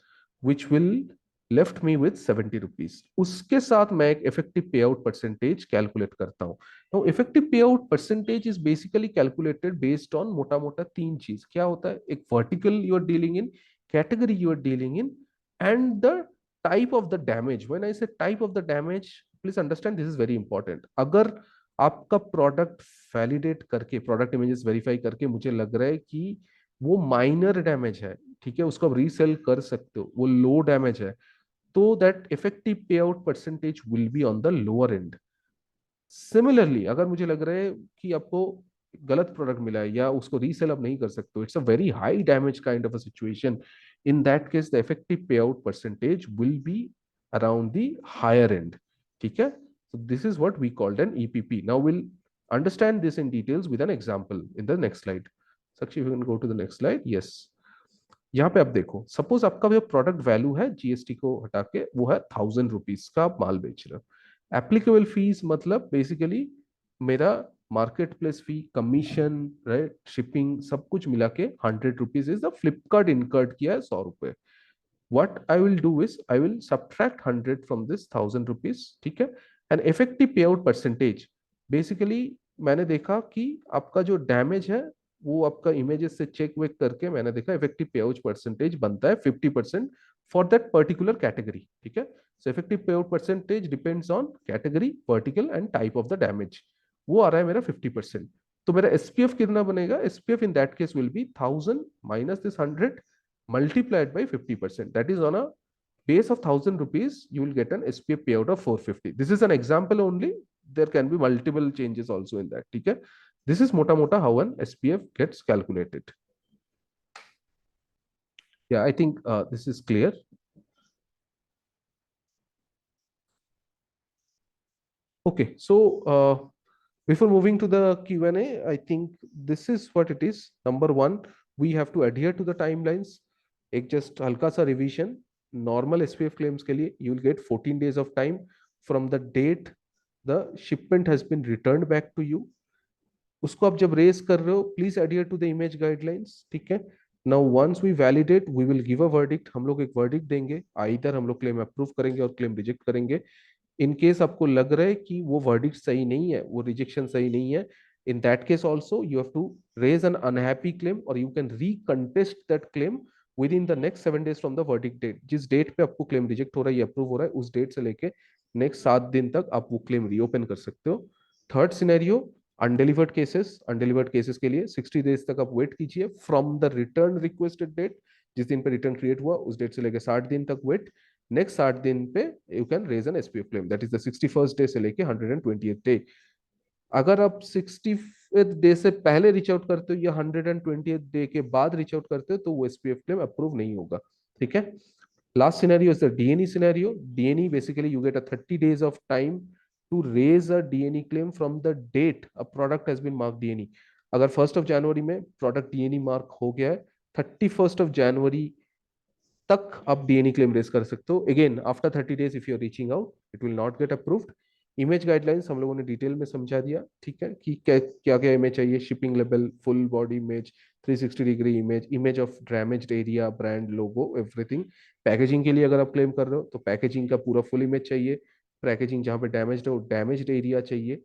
which will left me with 70 rupees. उसके साथ मैं एक effective pay out percentage calculate करता हूँ। तो effective pay out percentage is basically calculated based on मोटा मोटा तीन चीज। क्या होता है? एक vertical you are dealing in, category you are dealing in, and the type of the damage. When I say type of the damage, please understand this is very important. अगर आपका प्रोडक्ट वैलिडेट करके, product images verify करके मुझे लग रहा है कि वो माइनर डैमेज है, ठीक है, उसको आप रीसेल कर सकते हो, वो लो डैमेज है, तो that effective pay out percentage will be on the lower and. Similarly अगर मुझे लग रहा है कि आपको गलत प्रोडक्ट मिला है या उसको रीसेल आप नहीं कर सकते हो, it's a very high damage kind of a situation, in that case the effective pay out percentage will be around the higher end, ठीक है। so this is what we called an EPP. Now we'll understand this in details with an example in the next slide. Sakshi, you can go to the next slide. Yes, यहाँ पे आप देखो, suppose आपका जो product value है GST को हटा के वो है 1000 रुपीज का आप माल बेच रहे हो। एप्लीकेबल फीस मतलब बेसिकली मेरा मार्केट प्लेस फी, कमीशन, राइट, शिपिंग सब कुछ मिला के 100 rupees is the Flipkart incurred किया है 100 रुपए। what I will do is I will subtract 100 from this 1000 rupees, ठीक है। And effective pay out percentage, basically मैंने देखा कि आपका जो डैमेज है वो आपका इमेजेस से चेक वेक करके मैंने देखा इफेक्टिव पे आउट परसेंटेज बनता है 50% फॉर दैट पर्टिकुलर कैटेगरी, ठीक है। So effective pay out percentage depends on category, vertical and type of the damage. वो आ रहा है मेरा 50%। तो मेरा एसपीएफ कितना बनेगा? SPF in that case will be 1000 minus this 100 multiplied by 50%. That is on a base of 1000 rupees, you will get an SPF payout of 450. This is an example only. There can be multiple changes also in that. ठीक है? This is mota mota how an SPF gets calculated. Yeah, I think this is clear. Okay, so before moving to the Q&A, I think this is what it is. Number one, we have to adhere to the timelines. एक just हल्का सा revision. Normal SPF claims के लिए you will get 14 days of time from the date the shipment has been returned back to you. उसको आप जब race कर रहे हो, please adhere to the image guidelines, ठीक है। Now once we validate we will give a verdict, हम लोग एक वर्डिक्ट देंगे, आइदर हम लोग क्लेम अप्रूव करेंगे और क्लेम रिजेक्ट करेंगे। इन केस आपको लग रहा है कि वो वर्डिक्ट सही नहीं है, वो रिजेक्शन सही नहीं है, in that case also you have to raise an unhappy claim और you can recontest that claim within the next 7 days from the verdict date. जिस डेट पे आपको क्लेम रिजेक्ट हो रहा है या अप्रूव हो रहा है, उस डेट से लेके नेक्स्ट 7 दिन तक आप वो क्लेम रीओपन कर सकते हो। थर्ड सिनेरियो, अनडिलीवर्ड केसेस के लिए 60 days तक आप वेट कीजिए from the return requested date. जिस दिन पे रिटर्न क्रिएट हुआ उस डेट से लेकर 60 दिन तक वेट। नेक्स्ट 60 दिन पे you can raise an SPF claim, that is the 61st day से लेके 120th डे। अगर आप 60th डे से पहले रीच आउट करते हो या 120th डे के बाद रीच आउट करते हो तो वो एसपीएफ क्लेम अप्रूव नहीं होगा, ठीक है। Last scenario is the D&E scenario. D&E basically you get a 30 days of time to raise a D&E claim from the date a product has been marked D&E. अगर 1st of January में product D&E mark हो गया है, 31st of January तक आप DNE claim raise कर सकते हो। Again after 30 days if you are reaching out it will not get approved. Image guidelines हम लोगों ने डिटेल में समझा दिया, ठीक है, कि क्या क्या इमेज चाहिए, shipping level, full body image, 360 degree image, image of damaged area, brand logo, everything. Packaging के लिए अगर आप क्लेम कर रहे हो तो पैकेजिंग का पूरा फुल इमेज चाहिए। पैकेजिंग जहाँ पे डैमेज्ड हो डैमेज्ड एरिया चाहिए,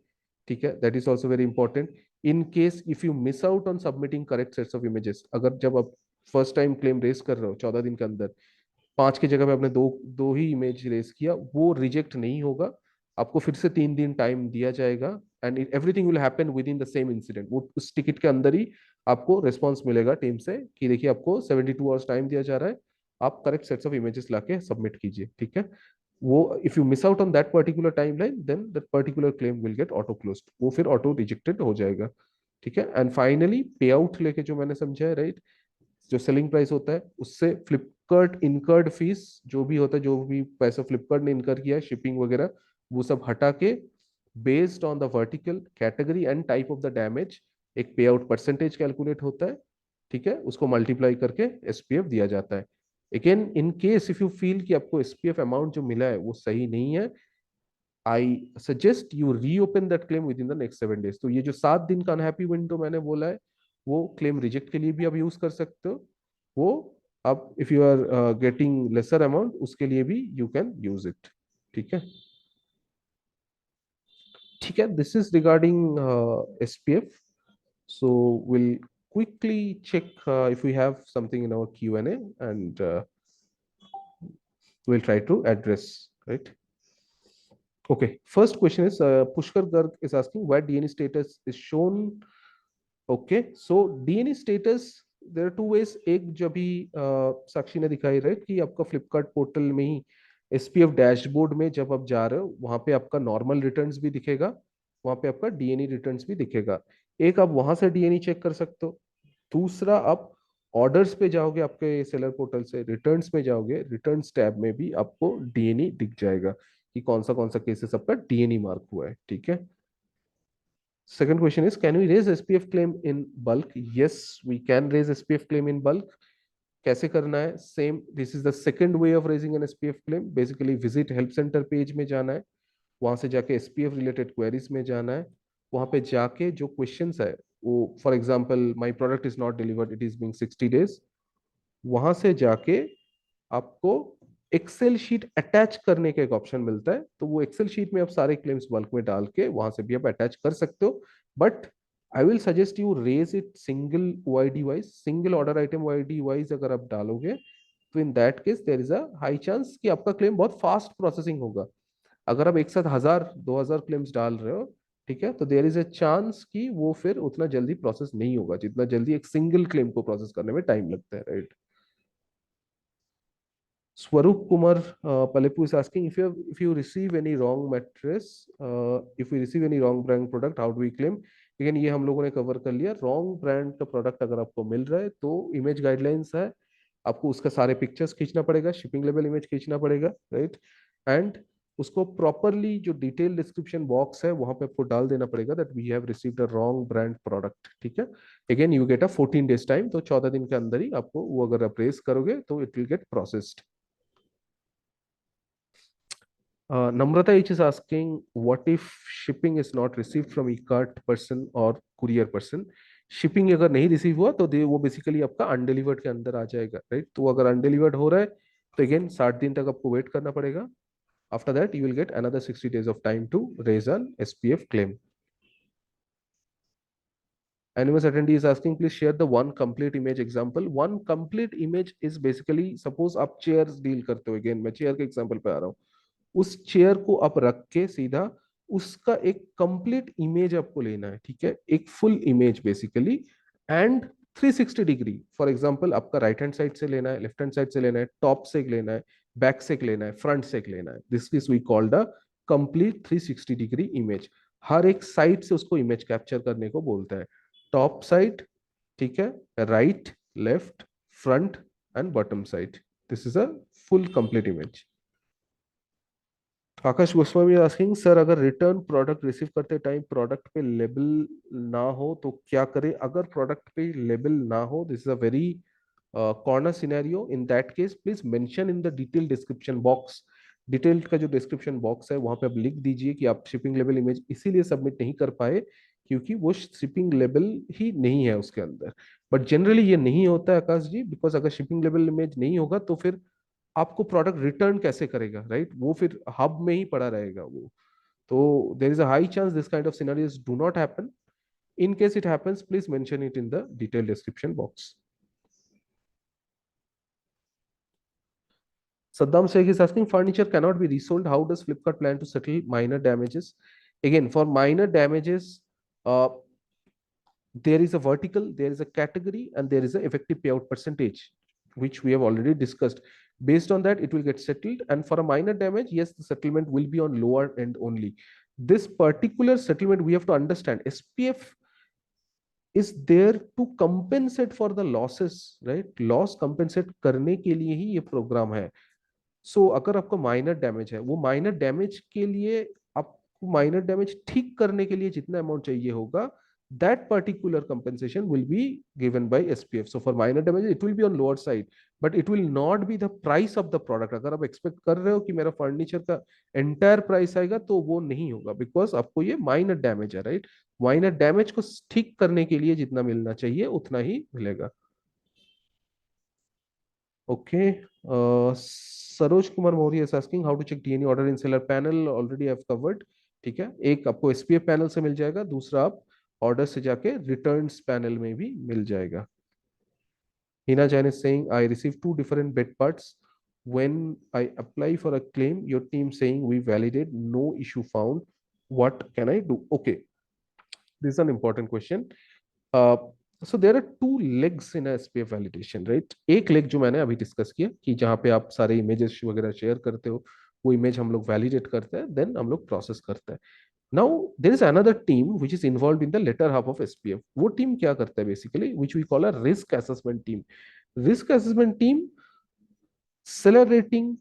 ठीक है, that is also very important. In case if you miss out on submitting correct sets of images, अगर जब आप फर्स्ट टाइम क्लेम रेस कर रहे हो 14 दिन के अंदर 5 की जगह पे आपने दो दो ही इमेज रेस किया, वो रिजेक्ट नहीं होगा। आपको फिर से 3 दिन टाइम दिया जाएगा and everything will happen with in the same incident. वो उस टिकट के अंदर ही आपको रिस्पॉन्स मिलेगा टीम से कि देखिए आपको 72 आवर्स टाइम दिया जा रहा है, आप करेक्ट सेट्स ऑफ इमेजेस लाके सबमिट कीजिए, ठीक है। वो if you miss out on that particular timeline then that particular claim will get auto closed, वो फिर ऑटो रिजेक्टेड हो जाएगा, ठीक है। एंड फाइनली पे आउट लेके जो मैंने समझा है, राइट, जो सेलिंग प्राइस होता है उससे फ्लिप फ्लिपकार्ट इनकर्ड फीस जो भी होता है, जो भी पैसा फ्लिपकार्ट ने इनकर किया है शिपिंग वगैरह, वो सब हटा के based on the vertical category and type of the damage एक पे आउट परसेंटेज कैलकुलेट होता है, ठीक है, उसको मल्टीप्लाई करके एसपीएफ दिया जाता है। Again in case if you feel कि आपको एसपीएफ अमाउंट जो मिला है वो सही नहीं है, I suggest you reopen that claim within the next 7 days. तो ये जो 7 दिन का अनहैप्पी विंडो मैंने बोला है, वो क्लेम रिजेक्ट के लिए भी आप यूज कर सकते हो। वो अब if you are getting lesser amount उसके लिए भी यू कैन यूज इट, ठीक है। ठीक है, this is regarding SPF. So will quickly check if we have something in our Q&A, and we'll try to address, right? Okay, first question is Pushkar Garg is asking why DNA status is shown. Okay, so DNA status there are two ways. एक जब भी साक्षी ने दिखाई, right, कि आपका Flipkart portal में ही SPF dashboard में जब आप जा रहे हो वहां पे आपका नॉर्मल रिटर्न्स भी दिखेगा, वहां पे आपका डीएनए रिटर्न्स भी दिखेगा। एक आप वहां से डीएनए चेक कर सकते हो। दूसरा आप ऑर्डर्स पे जाओगे, आपके सेलर पोर्टल से रिटर्न्स में जाओगे, रिटर्न्स टैब में भी आपको डीएनए दिख जाएगा कि कौन सा केसेस आपका डीएनए मार्क हुआ है, ठीक है। Second question is, can we raise SPF claim in bulk? Yes, we can raise SPF claim in bulk. कैसे करना है? Same, this is the second way of raising an SPF claim. Basically visit help center page में जाना है, वहां से जाके SPF related queries में जाना है, वहां पे जाके जो क्वेश्चंस है वो, for example my product is not delivered, it is being 60 days, वहां से जाके आपको एक्सेल शीट अटैच करने का एक ऑप्शन मिलता है। तो वो एक्सेल शीट में आप सारे क्लेम्स बल्क में डाल के वहां से भी आप अटैच कर सकते हो। But I will suggest you raise it single OID wise, single order item OID wise अगर आप डालोगे तो in that case there is a high chance कि आपका क्लेम बहुत फास्ट प्रोसेसिंग होगा। अगर आप एक साथ 1000 2000 क्लेम्स डाल रहे हो, ठीक है, तो देयर इज अ चांस कि वो फिर उतना जल्दी प्रोसेस नहीं होगा जितना जल्दी एक सिंगल क्लेम को प्रोसेस करने में टाइम लगता है, right. Swarup Kumar Palepu is asking if you receive any wrong mattress, if we receive any wrong brand product, how do we claim? Again, ये हम लोगों ने कवर कर लिया। रॉन्ग ब्रांड का प्रोडक्ट अगर आपको मिल रहा है तो इमेज गाइडलाइंस है, आपको उसका सारे पिक्चर्स खींचना पड़ेगा, शिपिंग लेवल इमेज खींचना पड़ेगा, राइट, एंड उसको प्रॉपरली जो डिटेल डिस्क्रिप्शन बॉक्स है वहां पे आपको डाल देना पड़ेगा that we have received a wrong brand product, ठीक है। Again you get a 14 days time, तो 14 दिन के अंदर ही आपको वो अगर अप्रेस करोगे तो it will gate processed. Namrata H is asking, what if shipping is not received from e-cart person or courier person? Shipping अगर नहीं रिसीव हुआ तो वो बेसिकली आपका अनडिलीवर्ड के अंदर आ जाएगा, राइट। तो अगर अनडिलीवर्ड हो रहा है तो अगेन 60 दिन तक आपको वेट करना पड़ेगा। After that you will get another 60 days of time to raise an SPF claim. Anonymous attendee is asking, please share the one complete image example. One complete image is basically, suppose आप chairs deal करते हो, again मैं chair के example पे आ रहा हूँ, उस chair को आप रख के सीधा उसका एक कंप्लीट इमेज आपको लेना है, ठीक है, एक full image basically, and 360 degree, for example आपका राइट हैंड साइड से लेना है, लेफ्ट हैंड साइड से लेना है, टॉप से लेना है, बैक से लेना है, फ्रंट से लेना है, this is we called a complete 360 degree image. हर एक साइड से उसको इमेज कैप्चर करने को बोलता है, टॉप साइड, ठीक है, right, left, front end bottom side, this is a full complete image. Akash Goswami asking, sir अगर रिटर्न प्रोडक्ट रिसीव करते टाइम प्रोडक्ट पे लेबल ना हो तो क्या करें? अगर प्रोडक्ट पे लेबल ना हो, this is a very corner scenario. In that case please mention in the detail description box, detail का जो डिस्क्रिप्शन बॉक्स है वहां पे आप लिख दीजिए कि आप शिपिंग लेवल इमेज इसीलिए सबमिट नहीं कर पाए क्योंकि वो शिपिंग लेवल ही नहीं है उसके अंदर। बट जनरली ये नहीं होता है आकाश जी, बिकॉज अगर शिपिंग लेवल इमेज नहीं होगा तो फिर आपको प्रोडक्ट रिटर्न कैसे करेगा, राइट, वो फिर हब में ही पड़ा रहेगा वो। तो देर is a high chance this kind of scenarios do not happen. In case it happens, please mention it in the detail description box. Saddam Sheikh is asking, furniture cannot be resold, how does Flipkart plan to settle minor damages? Again, for minor damages, uh, there is a vertical, there is a category, and there is an effective payout percentage, which we have already discussed. Based on that, it will get settled. And for a minor damage, yes, the settlement will be on lower end only. This particular settlement, we have to understand, SPF is there to compensate for the losses, right? Loss compensate करने के लिए ही ये programme है. सो अगर आपको minor damage है, वो minor damage के लिए आपको माइनर डैमेज ठीक करने के लिए जितना अमाउंट चाहिए होगा, that particular compensation will be given by SPF. So for minor damage it will be on lower side, but it will not be the price of the product. अगर आप expect कर रहे हो कि मेरा फर्नीचर का एंटायर प्राइस आएगा, तो वो नहीं होगा, बिकॉज आपको ये माइनर डैमेज है, राइट? माइनर डैमेज को ठीक करने के लिए जितना मिलना चाहिए उतना ही मिलेगा. Okay. Saroj Kumar Maurya is asking how to check DNA order in seller panel. Already I've covered. ठीक है, एक आपको एसपीएफ पैनल से मिल जाएगा, दूसरा आप ऑर्डर से जाके रिटर्न्स पैनल में भी मिल जाएगा. Hina Jain is saying I received two different bed parts. When I apply for a claim, your team saying we validate, no issue found. What can I do? Okay, this is an important question. Uh, so there are two legs in a SPF validation, right? एक leg जो मैंने अभी discuss किया कि जहाँ पे आप सारे इमेजेस वगैरह शेयर करते हो, वो इमेज हम लोग वैलिडेट करते हैं, देन हम लोग प्रोसेस करते हैं. Now there is another team which is involved in the latter half of SPF. वो टीम क्या करता है basically, which we call a risk assessment team. Risk assessment team seller rating,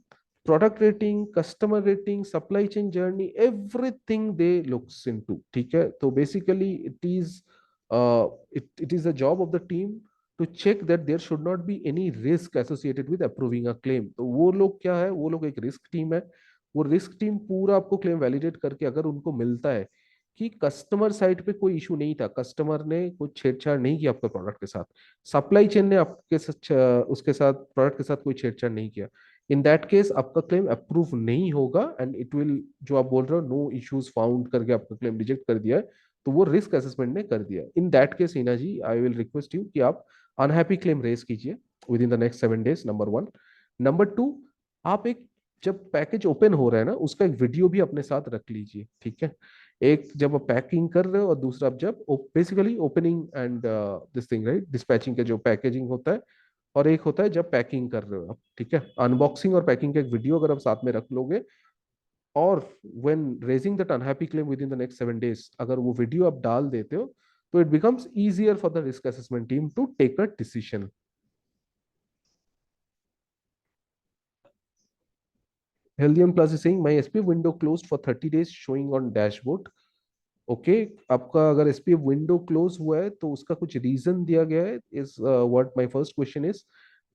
product rating, customer rating, supply chain journey, everything they looks into. ठीक है, तो basically it is the job of the team to check that there should not be any risk associated with approving a claim. तो वो लोग क्या है, वो लोग एक रिस्क टीम है. वो रिस्क टीम पूरा आपको क्लेम वैलिडेट करके, अगर उनको मिलता है कि कस्टमर साइड पे कोई इशू नहीं था, कस्टमर ने कुछ छेड़छाड़ नहीं किया आपके प्रोडक्ट के साथ, सप्लाई चेन ने आपके साथ उसके साथ प्रोडक्ट के साथ कोई छेड़छाड़ नहीं किया, इन दैट केस आपका क्लेम अप्रूव नहीं होगा. एंड इट विल, जो आप बोल रहे हो नो इश्यूज फाउंड करके आपका क्लेम रिजेक्ट कर दिया है, तो वो रिस्क असेसमेंट ने कर दिया. In that case Hina ji, I will request you कि आप अनहैप्पी क्लेम रेज कीजिए within the next 7 days. Number one. Number two, आप एक, जब पैकेज ओपन हो रहा है ना, उसका एक वीडियो भी अपने साथ रख लीजिए. ठीक है, एक जब आप पैकिंग कर रहे हो, और दूसरा आप जब basically opening and this thing, right, dispatching का जो पैकेजिंग होता है, और एक होता है जब पैकिंग कर रहे हो आप. ठीक है, अनबॉक्सिंग और पैकिंग का एक वीडियो अगर आप साथ में रख लोगे, और when raising that unhappy claim within the next 7 days, अगर वो वीडियो आप डाल देते हो, तो it becomes easier for the risk assessment team to take a decision. Helium Plus is saying my SPF window closed for 30 days showing on dashboard. Okay, आपका अगर SPF window close हुआ है तो उसका कुछ रीजन दिया गया है, is what my first question is.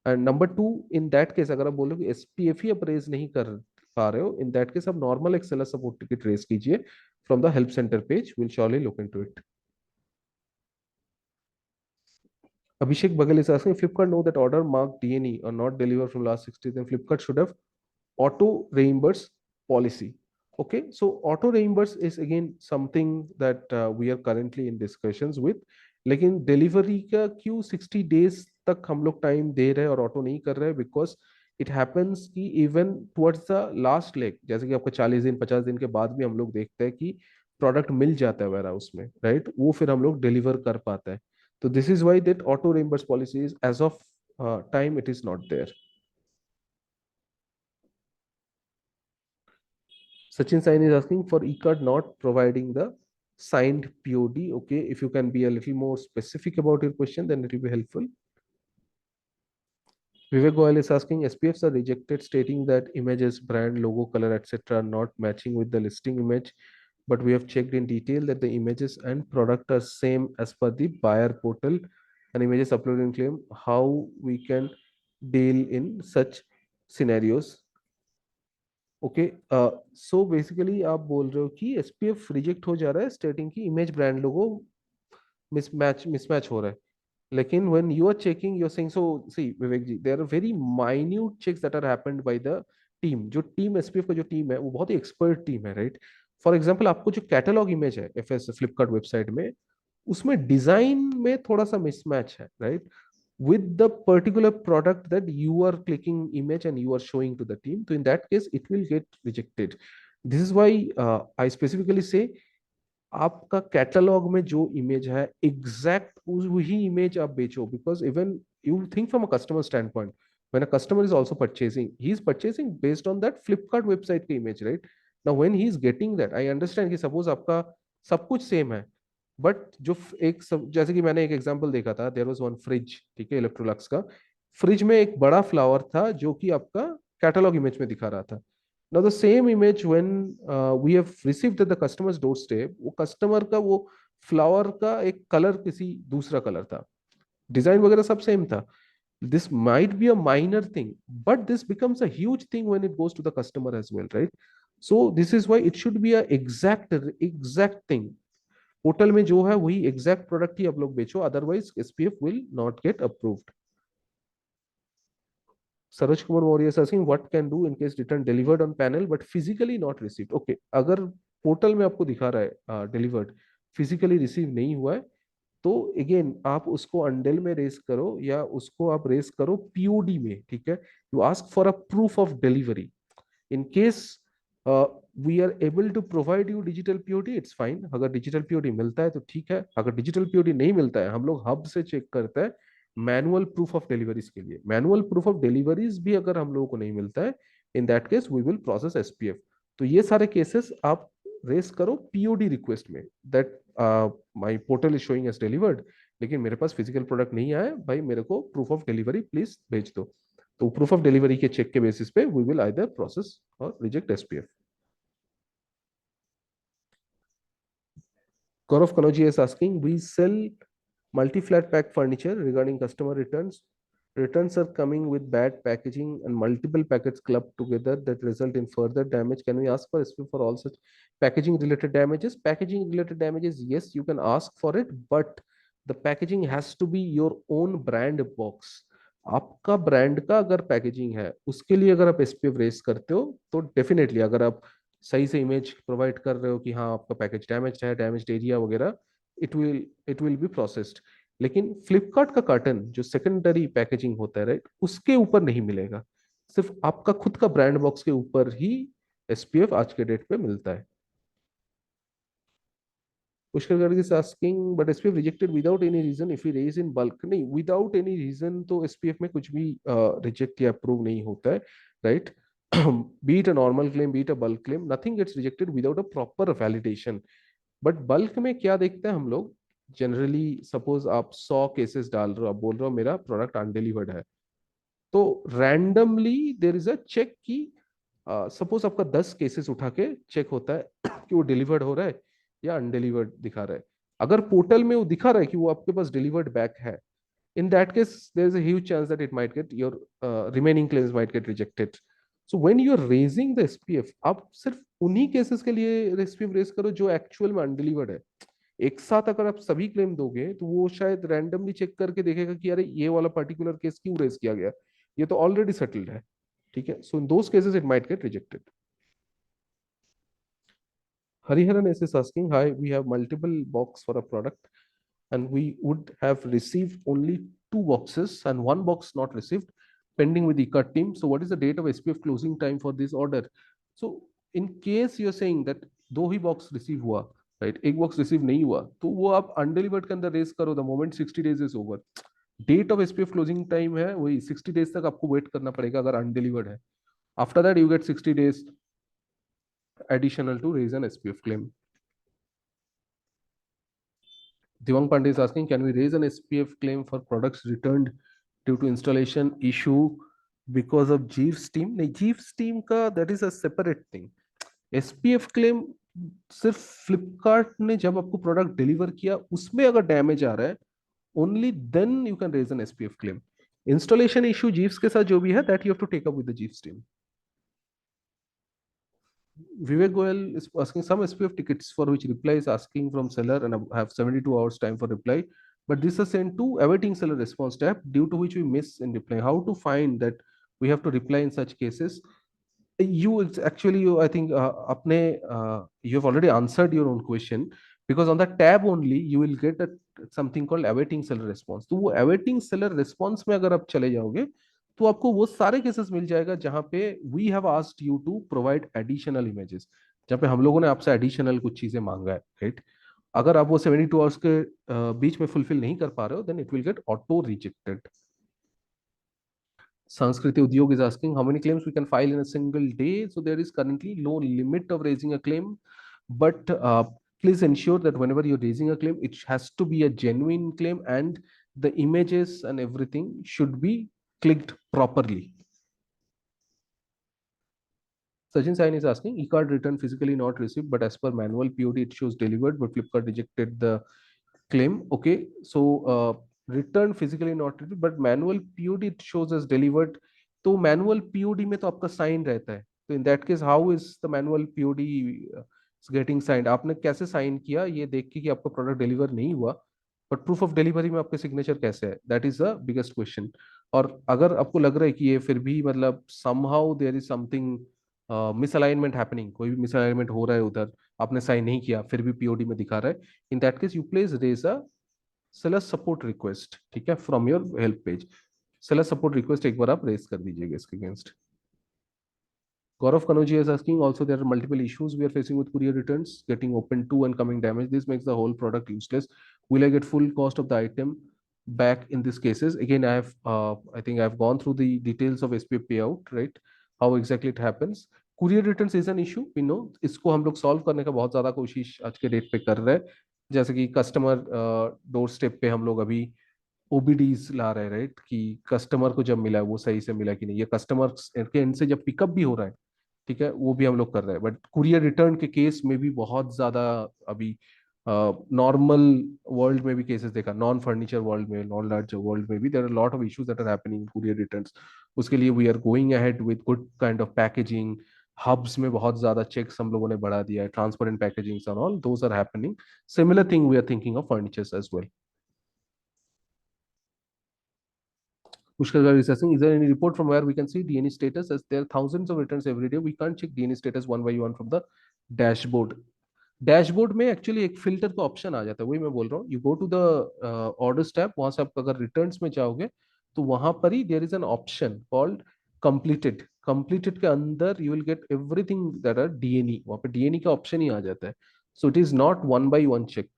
And number two, in that case अगर आप बोलो कि एसपीएफ ही आप रेज नहीं कर पा रहे हो, इन दैट केस आप नॉर्मल एक सेलर सपोर्ट टिकट रेज कीजिए from the help center page. Will surely look into it. Abhishek Bagal is asking, Flipkart know that order marked DNE or not delivered from last 60, then Flipkart should have auto reimburse policy. Okay, so auto reimburse is again something that we are currently in discussions with. लेकिन delivery का क्यों 60 days तक हम लोग time दे रहे हैं और auto नहीं कर रहे हैं? बिकॉज इट हैपेंस कि even towards the last leg, जैसे कि आपको 40 दिन 50 दिन के बाद भी हम लोग देखते हैं कि प्रोडक्ट मिल जाता है वेयर हाउस में, राइट, वो फिर हम लोग डिलीवर कर पाते हैं. तो this is why that auto reimburse policy is, as of time, it is not there. Sachin Sain is asking for e-card not providing the signed POD. Okay, if you can be a little more specific about your question, then it will be helpful. Vivek Goyal is asking, SPFs are rejected stating that images, brand, logo, color, etc. are not matching with the listing image, but we have checked in detail that the images and product are same as per the buyer portal and images uploaded in claim. How we can deal in such scenarios? Okay, so basically आप बोल रहे हो कि SPF reject हो जा रहा है स्टेटिंग की इमेज ब्रांड लोगो मिसमैच हो रहा है. लेकिन when you are checking, you are saying, so see Vivek ji, there are very minute checks that are happened by the team. जो टीम एसपीएफ का जो टीम है वो बहुत ही एक्सपर्ट टीम है, राइट. फॉर एग्जांपल, आपको जो कैटलॉग इमेज है एफएस फ्लिपकार्ट वेबसाइट में, उसमें डिजाइन में थोड़ा सा मिसमैच है, right, with the particular product that you are clicking image and you are showing to the team. So in that case it will get rejected. This is why I specifically say आपका catalogue में जो image है exact वही image आप बेचो. Because even you think from a customer stand point, when a customer is also purchasing, he is purchasing based on that Flipkart website के image, right? Now when he is getting that, I understand कि suppose आपका सब कुछ same है, but जो जैसे कि मैंने एक एग्जांपल देखा था, देयर वाज वन फ्रिज, ठीक है, इलेक्ट्रोलक्स का। फ्रिज में एक बड़ा फ्लावर था जो कि आपका कैटलॉग इमेज में दिखा रहा था। Now the same image when we have received at the customer's doorstep, वो कस्टमर का वो फ्लावर का एक कलर किसी दूसरा कलर था, डिजाइन वगैरह सब सेम था। This might be a minor thing, but this becomes a huge thing when it goes to the customer as well, right? So this is why it should be a exact thing. Portal में जो है वही exact product ही आप लोग बेचो, otherwise SPF will not get approved. Saroj Kumar Maurya is asking what can do in case return delivered on panel but physically not received. Okay, अगर portal में आपको दिखा रहा है डिलीवर्ड, फिजिकली रिसीव नहीं हुआ है, तो अगेन आप उसको अंडेल में रेस करो या उसको आप रेस करो पीओडी में, ठीक है। You ask for a proof of delivery. In case we are able to provide you digital POD, it's fine. अगर डिजिटल पीओडी मिलता है तो ठीक है, अगर डिजिटल पीओडी नहीं मिलता है, हम लोग हब से चेक करते हैं मैनुअल प्रूफ ऑफ डिलीवरीज के लिए। मैनुअल प्रूफ ऑफ डिलीवरीज भी अगर हम लोगों को नहीं मिलता है, in that case we will process SPF. तो ये सारे केसेस आप रेस करो पीओडी रिक्वेस्ट में, that my portal is showing as delivered, लेकिन मेरे पास फिजिकल प्रोडक्ट नहीं आया भाई, मेरे को प्रूफ ऑफ डिलीवरी प्लीज भेज दो। तो प्रूफ ऑफ डिलीवरी के चेक के बेसिस पे वी विल आइदर प्रोसेस और reject SPF. Gaurav Kanoji is asking, we sell multi-flat pack furniture. Regarding customer returns, returns are coming with bad packaging and multiple packets clubbed together that result in further damage. Can we ask for SP for all such packaging related damages? Packaging related damages, yes, you can ask for it, but the packaging has to be your own brand box. आपका brand का अगर packaging है, उसके लिए अगर आप SPF race करते हो, तो डेफिनेटली अगर आप सही से इमेज प्रोवाइड कर रहे हो कि हाँ आपका पैकेज डैमेज है, डैमेज एरिया वगैरह, इट विल बी प्रोसेस्ड। लेकिन फ्लिपकार्ट का कार्टन जो सेकेंडरी पैकेजिंग होता है, राइट, उसके ऊपर नहीं मिलेगा। सिर्फ आपका खुद का ब्रांड बॉक्स के ऊपर ही एसपीएफ आज के डेट पे मिलता है। Pushkar Garg is asking but SPF rejected without any reason if we raise in bulk. नहीं, विदाउट एनी रीजन तो एसपीएफ में कुछ भी रिजेक्ट या अप्रूव नहीं होता है, right. be it a normal claim, be it a bulk claim, nothing gets rejected without a proper validation. But bulk में क्या देखते हैं हम लोग जनरली, सपोज आप 100 केसेस डाल रहे हो, आप बोल रहे हो मेरा प्रोडक्ट अनडिलीवर्ड है, तो randomly there is a check की सपोज आपका 10 केसेस उठा के चेक होता है कि वो डिलीवर्ड हो रहा है या अनडिलीवर्ड दिखा रहा है। अगर पोर्टल में वो दिखा रहा है कि वो आपके पास डिलीवर्ड बैक है, in that case there is a huge chance that it might get your remaining claims might get rejected. So when you are raising the SPF, आप सिर्फ उन्हीं केसेस के लिए SPF रेज करो जो एक्चुअल में undelivered है। एक साथ अगर आप सभी क्लेम दोगे तो वो शायद रैंडमली चेक करके देखेगा कि अरे ये वाला पर्टिकुलर केस क्यों रेज किया गया, ये तो ऑलरेडी सेटल्ड है, ठीक है। So in those cases it might get rejected. Hariharan is asking, hi, we have multiple box for a product and we would have received only 2 boxes and 1 box not received pending with the cut team. So what is the date of SPF closing time for this order? So in case you're saying that दो ही box receive हुआ, right, एक box receive नहीं हुआ, तो वो आप undelivered के अंदर रेस करो the moment 60 days is over. Date of SPF closing time है वही 60 days तक आपको वेट करना पड़ेगा अगर अनडिलीवर्ड है। After that you get 60 days additional to raise an SPF claim. Divang Pandey is asking, can we raise an SPF claim for products returned due to installation issue because of Jeeves team? नहीं, Jeeves team का that is a separate thing. SPF claim सिर्फ फ्लिपकार्ट ने जब आपको product deliver किया उसमें अगर damage आ रहा है, only then you can raise an SPF claim. Installation issue Jeeves के साथ जो भी है that you have to take up with the Jeeves team. Vivek Goyal is asking some SPF tickets for which reply is asking from seller and have 72 hours time for reply. But this is sent to awaiting seller response tab due to which we miss in reply. How to find that we have to reply in such cases? I think you have already answered your own question, because on that tab only you will get something called awaiting seller response. तो वो awaiting seller response में अगर आप चले जाओगे तो आपको वो सारे केसेस मिल जाएगा जहां पे we have asked you to provide additional images, जहां पे हम लोगों ने आपसे एडिशनल कुछ चीजें मांगा है, राइट। अगर आप वो 72 आवर्स के बीच में फुलफिल नहीं कर पा रहे हो, then it will get auto rejected. Sanskriti Udyog is asking how many claims we can file in a single day. So there is currently no limit of raising a claim, but please ensure that whenever you're raising a claim, it has to be a genuine claim and the images and everything should be clicked properly. Sachin Sain is asking, e-card return physically not received, but as per manual POD, it shows delivered, but Flipkart rejected the claim. Okay, so return physically not received, but manual POD it shows as delivered. तो manual POD में तो आपका sign रहता है. तो in that case, how is the manual POD getting signed? आपने कैसे sign किया ये देख के कि आपका product deliver नहीं हुआ, but proof of delivery में आपका signature कैसे है? That is the biggest question. और अगर आपको लग रहा है कि ये फिर भी मतलब somehow there is something misalignment happening, कोई भी मिसअलाइनमेंट हो रहा है उधर, आपने साइन नहीं किया फिर भी पीओडी में दिखा रहा है, in that case you please raise a seller support request, ठीक है, from your help page. Seller support request एक बार आप रेज कर दीजिएगा इसके against. Gaurav Kanoji is asking, also there are multiple issues we are facing with courier returns, getting open to and coming damage. This makes the whole product useless. Will I get full cost of the item back in these cases? Again, I think I've gone through the details of SPF payout, right? How exactly it happens. Courier returns is an issue, we know. इसको हम लोग solve करने का बहुत ज़्यादा कोशिश आज के डेट पे कर रहे हैं. जैसे कि कस्टमर डोर स्टेप पे हम लोग अभी ओबीडीज ला रहे हैं, राइट, कि कस्टमर को जब मिला है वो सही से मिला कि नहीं, ये कस्टमर के एंड से जब पिकअप भी हो रहा है, ठीक है, वो भी हम लोग कर रहे हैं. बट कुरियर रिटर्न के केस में भी बहुत ज्यादा अभी नॉर्मल वर्ल्ड में भी केसेस देखा, नॉन फर्नीचर वर्ल्ड में, नॉन लार्ज वर्ल्ड में भी there are lot of issues that are happening in courier returns. उसके लिए we are going ahead with good kind of packaging. Hubs में बहुत ज्यादा चेक्स हम लोगों ने बढ़ा दिया है, transparent packaging and all those are happening. Similar thing we are thinking of furnitures as well. Pushkar Garu is asking, is there any report from where we can see DNA status? As there are thousands of returns every day, we can't check DNA status one by one from the dashboard. Dashboard में actually एक filter का option आ जाता है, वही मैं बोल रहा हूँ. You go to the orders tab, वहां से आप अगर रिटर्न्स में जाओगे तो वहां पर ही there is an option called completed. Completed के अंदर you will get everything that are DNE, वहां पे डीएनई का ऑप्शन ही आ जाता है. So it is not one by one check,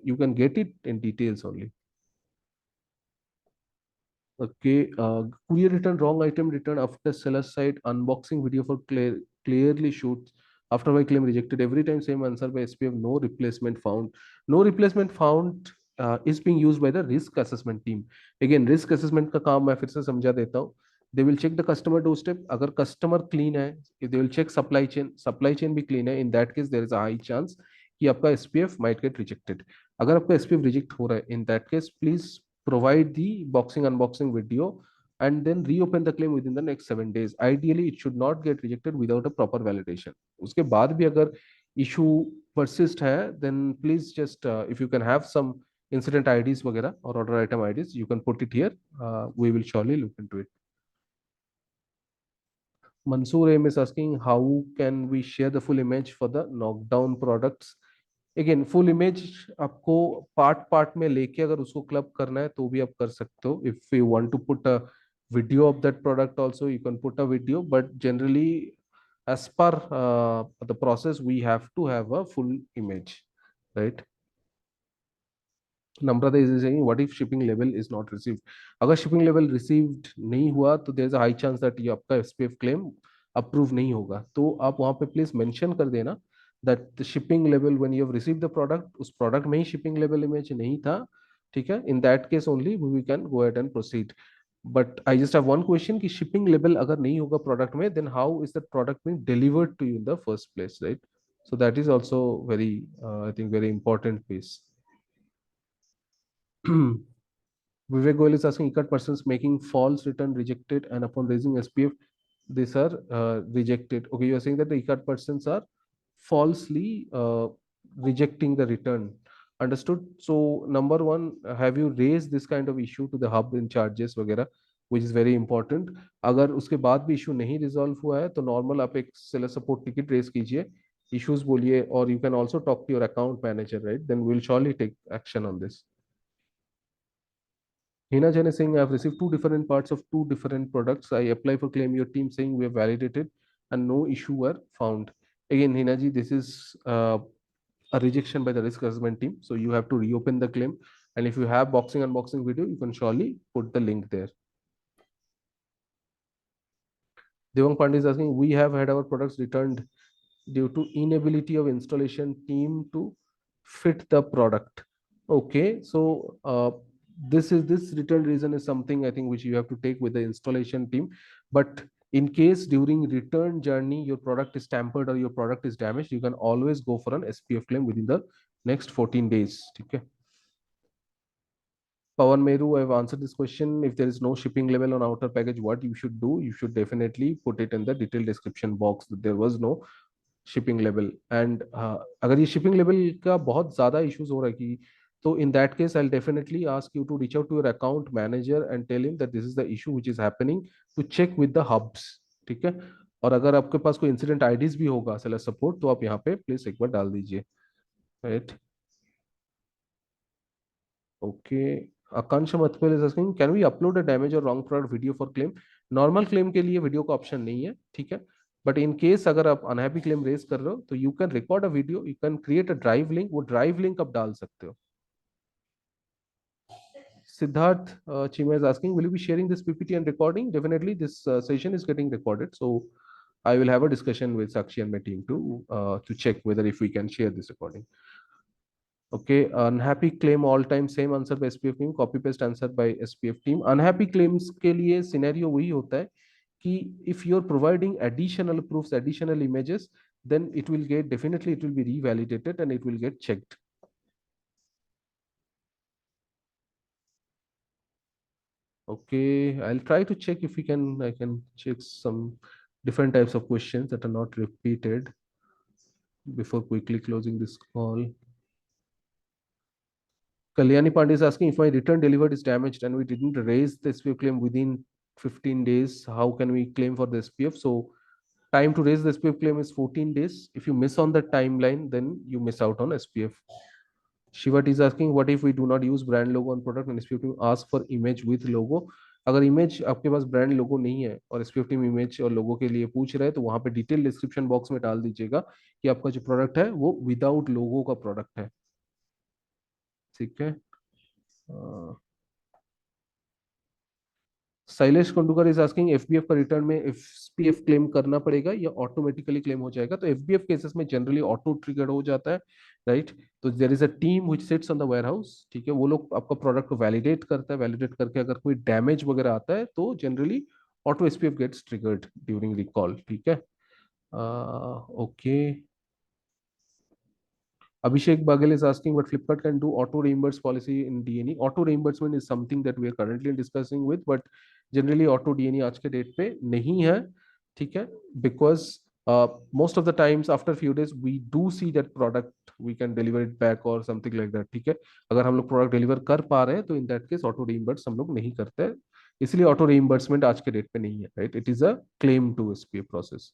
you can get it in details only. Okay, courier return wrong item return after seller side unboxing video for clearly shoots after my claim rejected every time same answer by SPF, no replacement found. No replacement found is being used by the risk assessment team. Again, risk assessment का काम मैं फिर से समझा देता हूँ. They will check the customer doorstep. अगर customer clean है, they will check supply chain भी clean है. In that case, there is a high chance कि आपका SPF might get rejected. अगर आपका SPF reject हो रहा है, in that case, please provide the boxing unboxing video and then reopen the claim within the next 7 days. Ideally, it should not get rejected without a proper validation. उसके बाद भी अगर issue persist है, then please just if you can have some incident IDs वगैरह or order item IDs, you can put it here. We will surely look into it. Mansoor M is asking, how can we share the full image for the knockdown products? Again full image आपको part part में लेके अगर उसको club करना है तो भी आप कर सकते हो. If you want to put a video of that product also you can put a video, but generally as per the process we have to have a full image, right? Namrata is saying, what if shipping label is not received? अगर shipping label received नहीं हुआ तो there is a high chance that ये आपका SPF claim approve नहीं होगा. तो आप वहाँ पे please mention कर देना that the shipping label when you have received the product, उस product में ही shipping label image नहीं था, ठीक है? In that case only we can go ahead and proceed. But I just have one question कि shipping label अगर नहीं होगा product में, then how is that product being delivered to you in the first place, right? So that is also very I think very important piece. Vivek Goyal is asking, e-card persons making false return rejected and upon raising SPF, these are rejected. Okay, you are saying that the e-card persons are falsely rejecting the return. Understood. So number one, have you raised this kind of issue to the hub in charges वगैरह, which is very important. अगर उसके बाद भी issue नहीं resolve हुआ है तो normal आप एक seller support ticket raise कीजिए, issues बोलिए, or you can also talk to your account manager, right? Then we'll surely take action on this. Hina Jan is saying, I've received two different parts of two different products. I apply for claim, your team saying we have validated and no issue were found. Again, Hina ji, this is a rejection by the risk assessment team. So you have to reopen the claim. And if you have boxing unboxing video, you can surely put the link there. Devang Pandey is asking, we have had our products returned due to inability of installation team to fit the product. Okay, so this return reason is something I think which you have to take with the installation team. But in case during return journey your product is tampered or your product is damaged, you can always go for an SPF claim within the next 14 days. Okay. Pawan Meru, I've answered this question. If there is no shipping label on outer package, what you should do? You should definitely put it in the detailed description box that there was no shipping level and अगर ये shipping level का बहुत ज्यादा issues हो रहा है कि तो in that case I definitely ask you to reach out to your account manager and tell him that this is the issue which is happening to check with the hubs. ठीक है. और अगर आपके पास कोई इंसिडेंट आईडीज भी होगा seller support तो आप यहाँ पे प्लीज एक बार डाल दीजिए. Right. Okay. Akanksha Matpal is asking can we upload a damage और wrong product video for claim. Normal claim के लिए वीडियो का ऑप्शन नहीं है. ठीक है. बट इन केस अगर आप अनहैप्पी क्लेम रेज कर रहे हो तो you can record a video, you can create a drive link, वो ड्राइव लिंक आप डाल सकते हो. Siddharth Chima is asking, will you be sharing this PPT and recording? Definitely, this session is getting recorded, so I will have a discussion with Sakshi and my team to check whether if we can share this recording. Okay, unhappy claim all time same answer by SPF team, copy paste answer by SPF team. Unhappy claims के लिए scenario वही होता है कि if you're providing additional proofs, additional images, then it will get definitely it will be revalidated and it will get checked. Okay, I'll try to check if I can check some different types of questions that are not repeated before quickly closing this call. Kalyani Pandey is asking, if my return delivered is damaged and we didn't raise the SPF claim within 15 days, how can we claim for the SPF? So time to raise the SPF claim is 14 days. If you miss on the timeline, then you miss out on SPF. Shivat is asking, what if we do not use brand logo on product and SPF team ask for image with logo? अगर image आपके पास brand logo नहीं है और SPF team image और लोगो के लिए पूछ रहा है तो वहां पे डिटेल डिस्क्रिप्शन बॉक्स में डाल दीजिएगा कि आपका जो प्रोडक्ट है वो विदाउट लोगो का प्रोडक्ट है. ठीक है. शैलेश कोंडूकर इज आस्किंग एफबीएफ का रिटर्न में एफपीएफ क्लेम करना पड़ेगा या ऑटोमेटिकली क्लेम हो जाएगा. तो एफबीएफ केसेस में जनरली ऑटो ट्रिगर हो जाता है. राइट. तो there is a team which sits on the warehouse. ठीक है. वो लोग आपका प्रोडक्ट को वैलिडेट करता है. वैलिडेट करके अगर कोई डैमेज वगैरह आता है तो generally auto SPF gets triggered during recall. ठीक है. Okay. Abhishek Bagel is asking what Flipkart can do auto reimburse policy in D&E. Auto reimbursement is something that we are currently discussing with, but generally auto D&E आज के date पे नहीं है. ठीक है. Because most of the times after few days we do see that product we can deliver it back or something like that. ठीक है. अगर हम लोग प्रोडक्ट डिलीवर कर पा रहे हैं तो in that case auto reimburse हम लोग नहीं करते हैं. इसलिए ऑटो reimbursement आज के डेट पे नहीं है. Right. It is a claim to SPA process.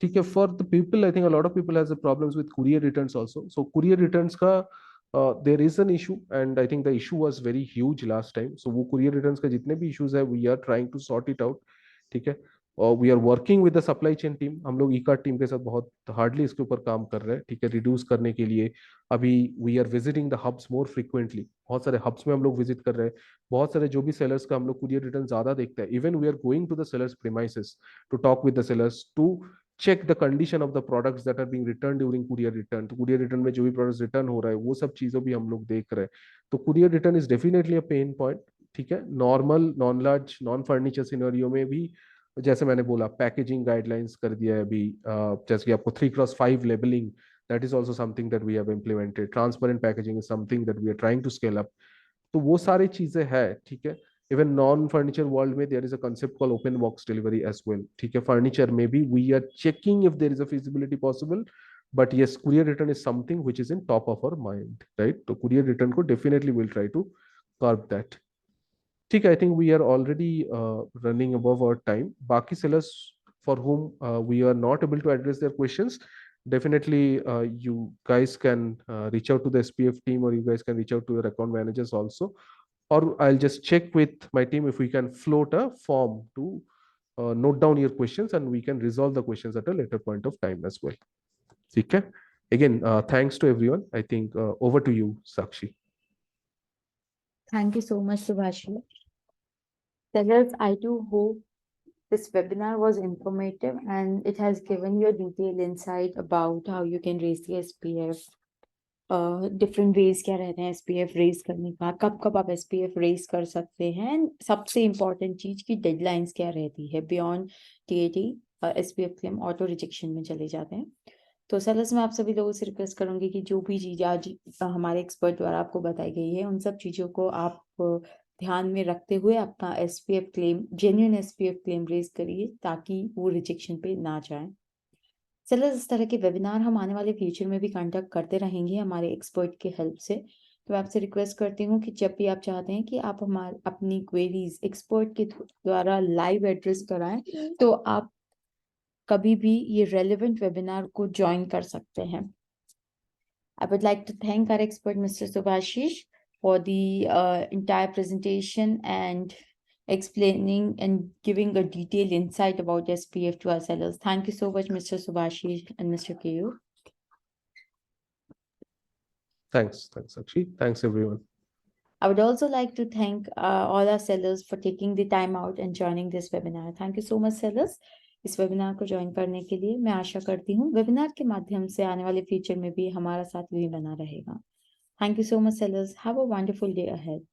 ठीक है. For the people I think a lot of people has problems with courier returns also. So courier returns का there is an issue and I think the issue was very huge last time. So वो courier returns का जितने भी issues है we are trying to sort it out. ठीक है. और we are working with the supply chain team. हम लोग ई कार्ड टीम के साथ बहुत हार्डली इसके ऊपर काम कर रहे हैं. ठीक है. रिड्यूस करने के लिए अभी we are visiting the hubs more frequently. बहुत सारे हब्स में हम लोग विजिट कर रहे हैं. बहुत सारे जो भी सेलर्स का हम लोग कुरियर रिटर्न ज्यादा देखते हैं. Even we are going to the sellers premises to talk with the sellers to check the condition of the products that are being returned during courier return. तो courier return में जो भी products return हो रहा है वो सब चीजों भी हम लोग देख रहे हैं. तो courier return is definitely a pain point. ठीक है. Normal non large non furniture scenario में भी जैसे मैंने बोला पैकेजिंग गाइडलाइंस कर दिया है अभी. जैसे कि आपको 3x5 labelling that is also something that we have implemented. Transparent packaging is something that we are trying to scale up. तो वो सारी चीजें हैं. ठीक है. इवन नॉन फर्नीचर वर्ल्ड में there is a concept call open box delivery as well. ठीक है. फर्नीचर में भी we are checking if there is a feasibility possible. But yes courier return is something which is in top of our mind. Right. तो courier return को definitely will try to curve that. ठीक है. I think we are already running above our time. बाकी sellers for whom we are not able to address their questions, definitely you guys can reach out to the SPF team or you guys can reach out to your account managers also, or I'll just check with my team if we can float a form to note down your questions and we can resolve the questions at a later point of time as well. Okay. Again, thanks to everyone. I think over to you, Sakshi.
Thank you so much, Subhashi. Sellers, I do hope this webinar was informative and it has given you a detailed insight about how you can raise the SPF, different ways क्या रहते हैं SPF raise करने का, कब कब आप SPF raise कर सकते हैं, सबसे इम्पोर्टेंट चीज की डेडलाइंस क्या रहती है, beyond TAT SPF claim auto rejection में चले जाते हैं। तो सलस मैं आप सभी लोगों से रिक्वेस्ट करूंगी कि जो भी चीज़ आज हमारे एक्सपर्ट द्वारा आपको बताई गई है उन सब चीज़ों को आप ध्यान में रखते हुए अपना SPF claim, genuine SPF claim raise करिए ताकि वो रिजेक्शन पे ना जाए। सलस इस तरह के वेबिनार हम आने वाले फ्यूचर में भी कंडक्ट करते रहेंगे हमारे एक्सपर्ट की हेल्प से। तो मैं आपसे रिक्वेस्ट करती हूँ कि जब भी आप चाहते हैं कि आप हमारे अपनी क्वेरीज एक्सपर्ट के द्वारा लाइव एड्रेस कराएं तो आप कभी भी ये रेलेवेंट वेबिनार को ज्वाइन कर सकते हैं। I would like to thank our expert, Mr. Subhashish, for the entire presentation and explaining and giving a detailed insight about SPF to our sellers. Thank you so much, Mr. Subhashish and Mr. KU.
Thanks, Sakshi. Thanks, everyone.
I would also like to thank all our sellers for taking the time out and joining this webinar. Thank you so much, sellers. इस webinar को join करने के लिए मैं आशा करती हूँ webinar के माध्यम से आने वाले फ्यूचर में भी हमारा साथ यूं ही बना रहेगा। Thank you so much, sellers. Have a wonderful day ahead.